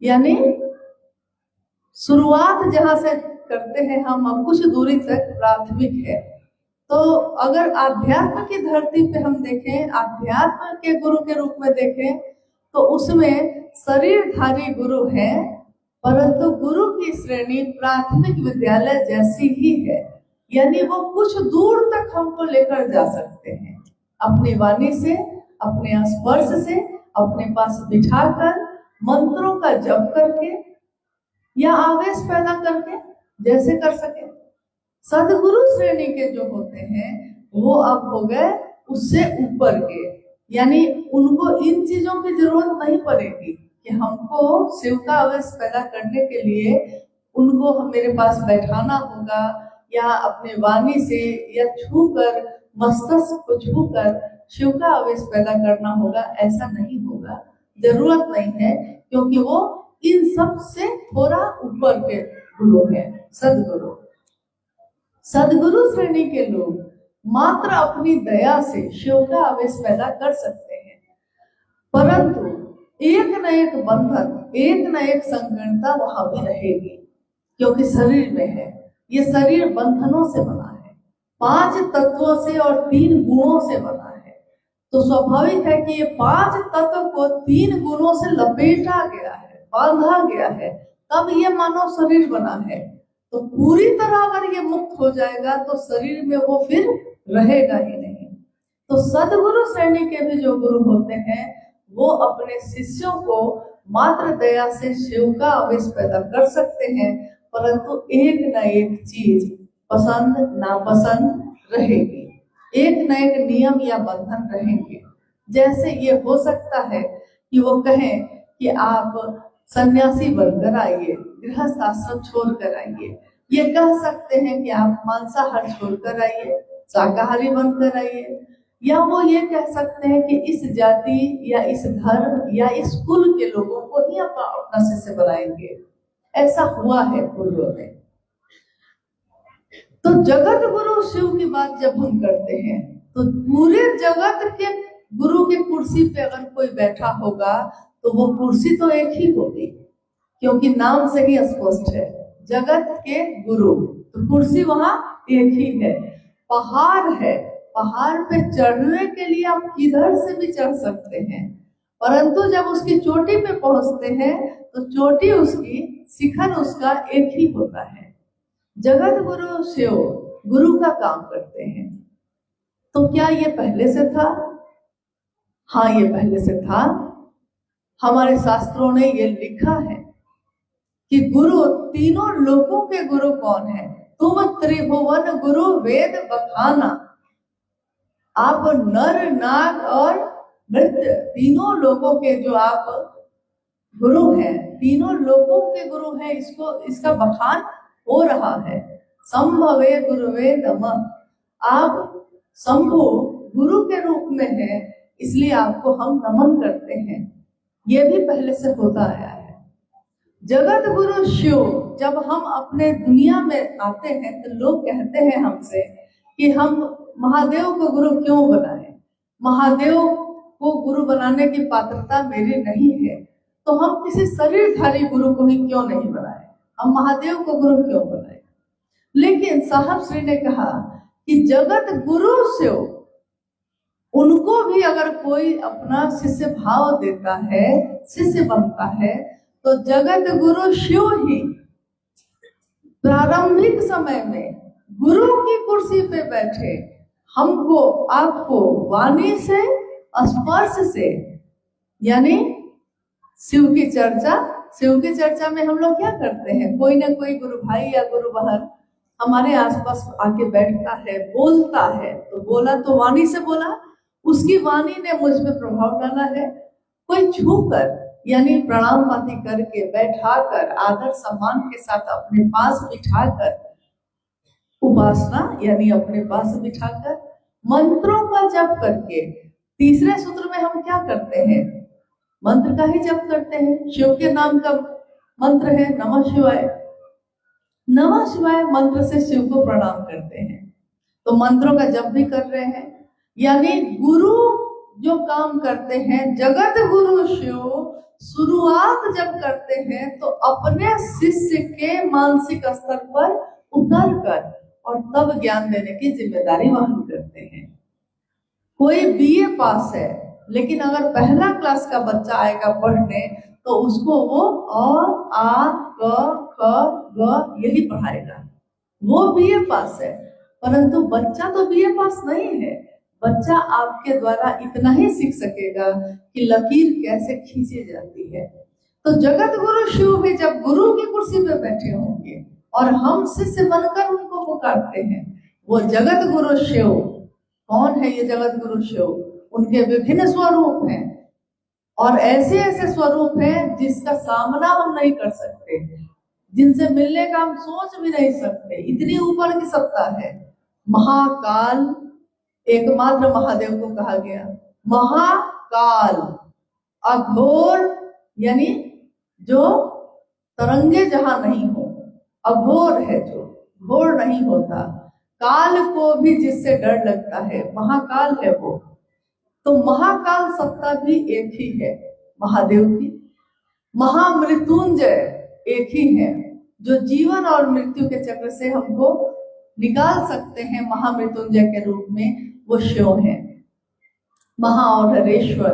यानी शुरुआत जहां से करते हैं हम, अब कुछ दूरी तक प्राथमिक है। तो अगर आध्यात्म की धरती पे हम देखें, आध्यात्म के गुरु के रूप में देखें, तो उसमें शरीरधारी गुरु है, परंतु गुरु की श्रेणी प्राथमिक विद्यालय जैसी ही है। यानी वो कुछ दूर तक हमको लेकर जा सकते हैं, अपनी वाणी से, अपने स्पर्श से, अपने पास बिठाकर, मंत्रों का जप करके या आवेश पैदा करके, जैसे कर सके। सदगुरु श्रेणी के जो होते हैं वो अब हो गए उससे ऊपर के, यानी उनको इन चीजों की जरूरत नहीं पड़ेगी कि हमको शिव का आवेश पैदा करने के लिए उनको हम मेरे पास बैठाना होगा या अपने वाणी से या छू कर, मस्तिष्क को छू कर शिव का आवेश पैदा करना होगा। ऐसा नहीं होगा, जरूरत नहीं है, क्योंकि वो इन सब से थोड़ा ऊपर के गुरु है सदगुरु। सदगुरु श्रेणी के लोग मात्र अपनी दया से शिव का आवेश पैदा कर सकते हैं, परंतु एक न एक बंधन, एक न एक संकीर्णता वहां भी रहेगी, क्योंकि शरीर में है। ये शरीर बंधनों से बना है, 5 तत्वों से और 3 गुणों से बना है। तो स्वाभाविक है कि ये 5 तत्व को 3 गुणों से लपेटा गया है, बांधा गया है, तब ये मानव शरीर बना है। तो पूरी तरह अगर ये मुक्त हो जाएगा तो शरीर में वो फिर रहेगा ही नहीं। तो सदगुरु श्रेणी के भी जो गुरु होते हैं वो अपने शिष्यों को मात्र दया से शिव का आवेश पैदा कर सकते हैं, परंतु एक न एक चीज पसंद नापसंद रहेगी, एक न एक नियम या बंधन रहेंगे। जैसे ये हो सकता है कि वो कहें कि आप सन्यासी बनकर आइए, गृहस्थ आश्रम छोड़कर आइए। ये कह सकते हैं कि आप मांसाहार छोड़कर आइए, शाकाहारी बनकर आइए। या वो ये कह सकते हैं कि इस जाति या इस धर्म या इस कुल के लोगों को ही अपना शिष्य बनाएंगे। ऐसा हुआ है पूर्व में। तो जगत गुरु शिव की बात जब हम करते हैं तो पूरे जगत के गुरु के कुर्सी पे अगर कोई बैठा होगा तो वो कुर्सी तो एक ही होगी, क्योंकि नाम से ही स्पष्ट है जगत के गुरु, तो कुर्सी वहां एक ही है। पहाड़ है, पहाड़ पे चढ़ने के लिए आप किधर से भी चढ़ सकते हैं, परंतु जब उसकी चोटी पे पहुंचते हैं तो चोटी उसकी, शिखर उसका एक ही होता है। जगत गुरु शिव गुरु का काम करते हैं। तो क्या ये पहले से था? हाँ, ये पहले से था। हमारे शास्त्रों ने ये लिखा है कि गुरु, तीनों लोकों के गुरु कौन है? तुम त्रिभुवन गुरु वेद बखाना। आप नर नाग और मृत्य तीनों लोगों के जो आप गुरु हैं, तीनों लोकों के गुरु हैं, इसका बखान हो रहा है। संभवे गुरुवे नमः। आप शंभु गुरु के रूप में हैं, इसलिए आपको हम नमन करते हैं। ये भी पहले से होता आया है। जगत गुरु शिव, जब हम अपने दुनिया में आते हैं तो लोग कहते हैं हमसे कि हम महादेव को गुरु क्यों बनाए, महादेव को गुरु बनाने की पात्रता मेरी नहीं है, तो हम किसी शरीरधारी गुरु को ही क्यों नहीं बनाए, हम महादेव को गुरु क्यों बनाए। लेकिन साहब श्री ने कहा कि जगत गुरु शिव, उनको भी अगर कोई अपना शिष्य भाव देता है, शिष्य बनता है, तो जगत गुरु शिव ही प्रारंभिक समय में गुरु की कुर्सी पे बैठे हमको आपको वाणी से, स्पर्श से, यानी शिव की चर्चा में हम लोग क्या करते हैं, कोई ना कोई गुरु भाई या गुरु बहन हमारे आसपास आके बैठता है, बोलता है, तो बोला तो वाणी से बोला, उसकी वाणी ने मुझ पे प्रभाव डाला है। कोई छूकर यानी प्रणाम पाती करके, बैठाकर, आदर सम्मान के साथ अपने पास बिठाकर, उपासना यानी अपने पास बिठाकर मंत्रों का जप करके, तीसरे सूत्र में हम क्या करते हैं, मंत्र का ही जप करते हैं। शिव के नाम का मंत्र है नमः शिवाय। नमः शिवाय मंत्र से शिव को प्रणाम करते हैं, तो मंत्रों का जप भी कर रहे हैं। यानी गुरु जो काम करते हैं, जगत गुरु शिव शुरुआत जब करते हैं तो अपने शिष्य के मानसिक स्तर पर उतर कर और तब ज्ञान देने की जिम्मेदारी वहन करते हैं। कोई बीए पास है, लेकिन अगर पहला क्लास का बच्चा आएगा पढ़ने तो उसको वो अ आ क ख ग यही पढ़ाएगा, वो बीए पास है। परंतु बच्चा तो बीए पास नहीं है, बच्चा आपके द्वारा इतना ही सीख सकेगा कि लकीर कैसे खींची जाती है। तो जगत गुरु शिव भी जब गुरु की कुर्सी पे बैठे होंगे और हम शिष्य बनकर उनको पुकारते हैं, वो जगत गुरु शिव कौन है? ये जगत गुरु शिव, उनके विभिन्न स्वरूप हैं और ऐसे ऐसे स्वरूप हैं जिसका सामना हम नहीं कर सकते, जिनसे मिलने का हम सोच भी नहीं सकते, इतनी ऊपर की सत्ता है। महाकाल एकमात्र महादेव को कहा गया, महाकाल। अघोर यानी जो तरंगे जहां नहीं हो, अघोर है जो घोर नहीं होता। काल को भी जिससे डर लगता है, महाकाल है वो। तो महाकाल सत्ता भी एक ही है महादेव की। महामृत्युंजय एक ही है, जो जीवन और मृत्यु के चक्र से हमको निकाल सकते हैं महामृत्युंजय के रूप में, वो शिव है। महाऔढ़ेश्वर,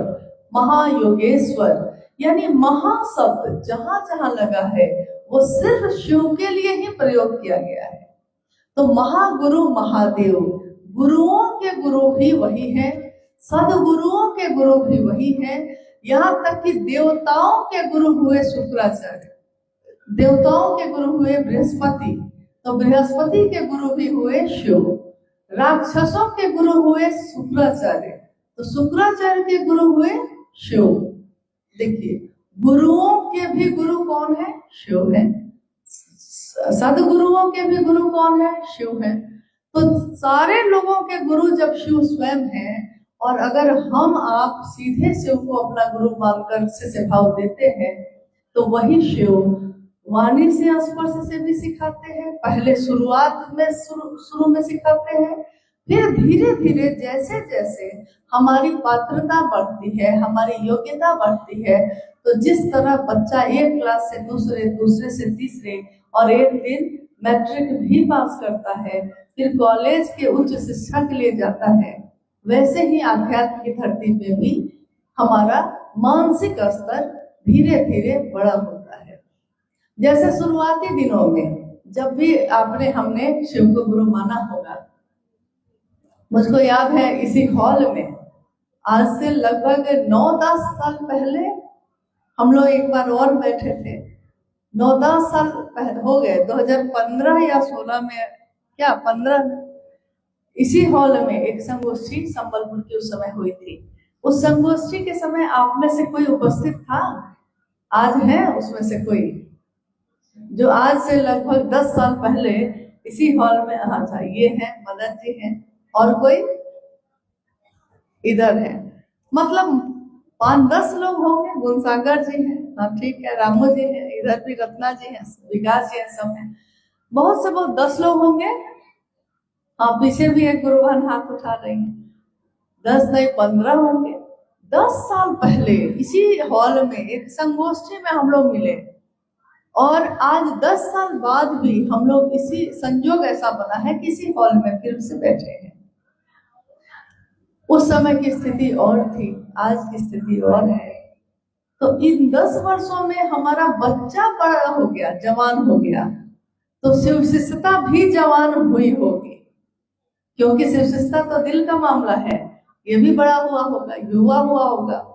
महायोगेश्वर, यानी महा शब्द जहां जहां लगा है वो सिर्फ शिव के लिए ही प्रयोग किया गया है। तो महागुरु महादेव, गुरुओं के गुरु भी वही है, सदगुरुओं के गुरु भी वही है। यहाँ तक कि देवताओं के गुरु हुए शुक्राचार्य, देवताओं के गुरु हुए बृहस्पति, तो बृहस्पति के गुरु भी हुए शिव। राक्षसों के गुरु हुए शुक्राचार्य, तो शुक्राचार्य के गुरु हुए शिव। देखिए, गुरुओं के भी गुरु कौन है? शिव है। सदगुरुओं के भी गुरु कौन है? शिव है। तो सारे लोगों के गुरु जब शिव स्वयं है, और अगर हम आप सीधे शिव को अपना गुरु मानकर शिष्य भाव देते हैं, तो वही शिव वाणी से स्पर्श से भी सिखाते हैं। पहले शुरुआत में शुरू में सिखाते हैं, फिर धीरे धीरे जैसे जैसे हमारी पात्रता बढ़ती है, हमारी योग्यता बढ़ती है, तो जिस तरह बच्चा एक क्लास से दूसरे, दूसरे से तीसरे, और एक दिन मैट्रिक भी पास करता है, फिर कॉलेज के उच्च शिक्षा के लिए जाता है, वैसे ही आध्यात्म की धरती पे भी हमारा मानसिक स्तर धीरे धीरे बड़ा होता है। जैसे शुरुआती दिनों में जब भी हमने शिव को गुरु माना होगा, मुझको याद है इसी हॉल में आज से लगभग 9-10 साल पहले हम लोग एक बार और बैठे थे। 9-10 साल पहले हो गए, 2015 या 16 में, क्या 15 में, इसी हॉल में एक संगोष्ठी संबलपुर की उस समय हुई थी। उस संगोष्ठी के समय आप में से कोई उपस्थित था? आज है उसमें से कोई जो आज से लगभग 10 साल पहले इसी हॉल में? हाँ था, ये है, मदन जी हैं, और कोई इधर है, मतलब 5-10 लोग होंगे। गुणसागर जी हैं, हाँ ठीक है, रामू जी हैं, इधर भी रत्ना जी हैं, विकास जी हैं, सब हैं, बहुत से बहुत 10 लोग होंगे। हाँ पीछे भी एक गुरुवान हाथ उठा रही हैं, 10 नहीं 15 होंगे। 10 साल पहले इसी हॉल में एक संगोष्ठी में हम लोग मिले, और आज 10 साल बाद भी हम लोग इसी, संजोग ऐसा बना है कि इसी हॉल में फिर से बैठे हैं। उस समय की स्थिति और थी, आज की स्थिति और है। तो इन 10 वर्षों में हमारा बच्चा बड़ा हो गया, जवान हो गया, तो शिव शिष्यता भी जवान हुई होगी, क्योंकि शिव शिष्यता तो दिल का मामला है। ये भी बड़ा हुआ होगा, युवा हुआ होगा,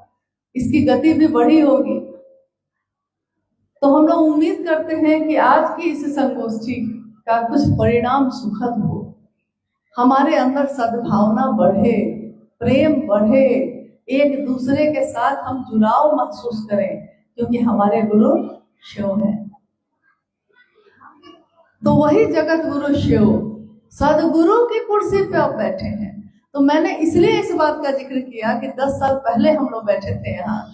इसकी गति भी बढ़ी होगी। तो हम लोग उम्मीद करते हैं कि आज की इस संगोष्ठी का कुछ परिणाम सुखद हो, हमारे अंदर सद्भावना बढ़े, प्रेम बढ़े, एक दूसरे के साथ हम जुड़ाव महसूस करें, क्योंकि हमारे गुरु शिव हैं। तो वही जगत गुरु शिव सदगुरु की कुर्सी पे आप बैठे हैं। तो मैंने इसलिए इस बात का जिक्र किया कि 10 साल पहले हम लोग बैठे थे यहाँ,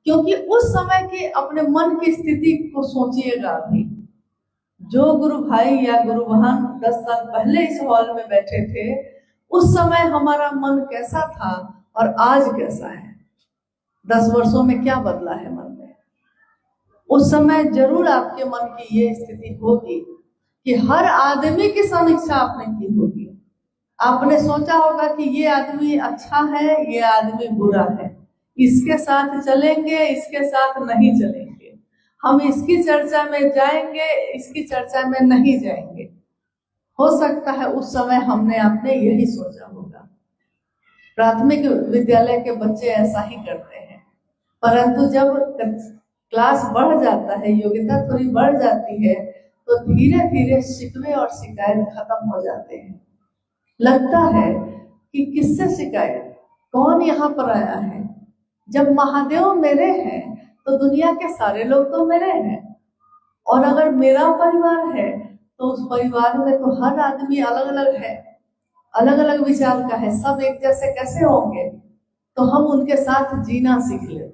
क्योंकि उस समय की अपने मन की स्थिति को सोचिएगा। अभी जो गुरु भाई या गुरु बहन 10 साल पहले इस हॉल में बैठे थे, उस समय हमारा मन कैसा था और आज कैसा है? 10 वर्षों में क्या बदला है मन में? उस समय जरूर आपके मन की ये स्थिति होगी कि हर आदमी की समीक्षा आपने की होगी। आपने सोचा होगा कि ये आदमी अच्छा है, ये आदमी बुरा है, इसके साथ चलेंगे, इसके साथ नहीं चलेंगे, हम इसकी चर्चा में जाएंगे, इसकी चर्चा में नहीं जाएंगे। हो सकता है उस समय हमने आपने यही सोचा होगा। प्राथमिक विद्यालय के बच्चे ऐसा ही करते हैं, परंतु जब क्लास बढ़ जाता है, योग्यता थोड़ी बढ़ जाती है, तो धीरे धीरे शिकवे और शिकायत खत्म हो जाते हैं। लगता है कि किससे शिकायत, कौन यहाँ पर आया है? जब महादेव मेरे हैं तो दुनिया के सारे लोग तो मेरे हैं, और अगर मेरा परिवार है तो उस परिवार में तो हर आदमी अलग अलग है, अलग अलग विचार का है, सब एक जैसे कैसे होंगे? तो हम उनके साथ जीना सीख लेते हैं।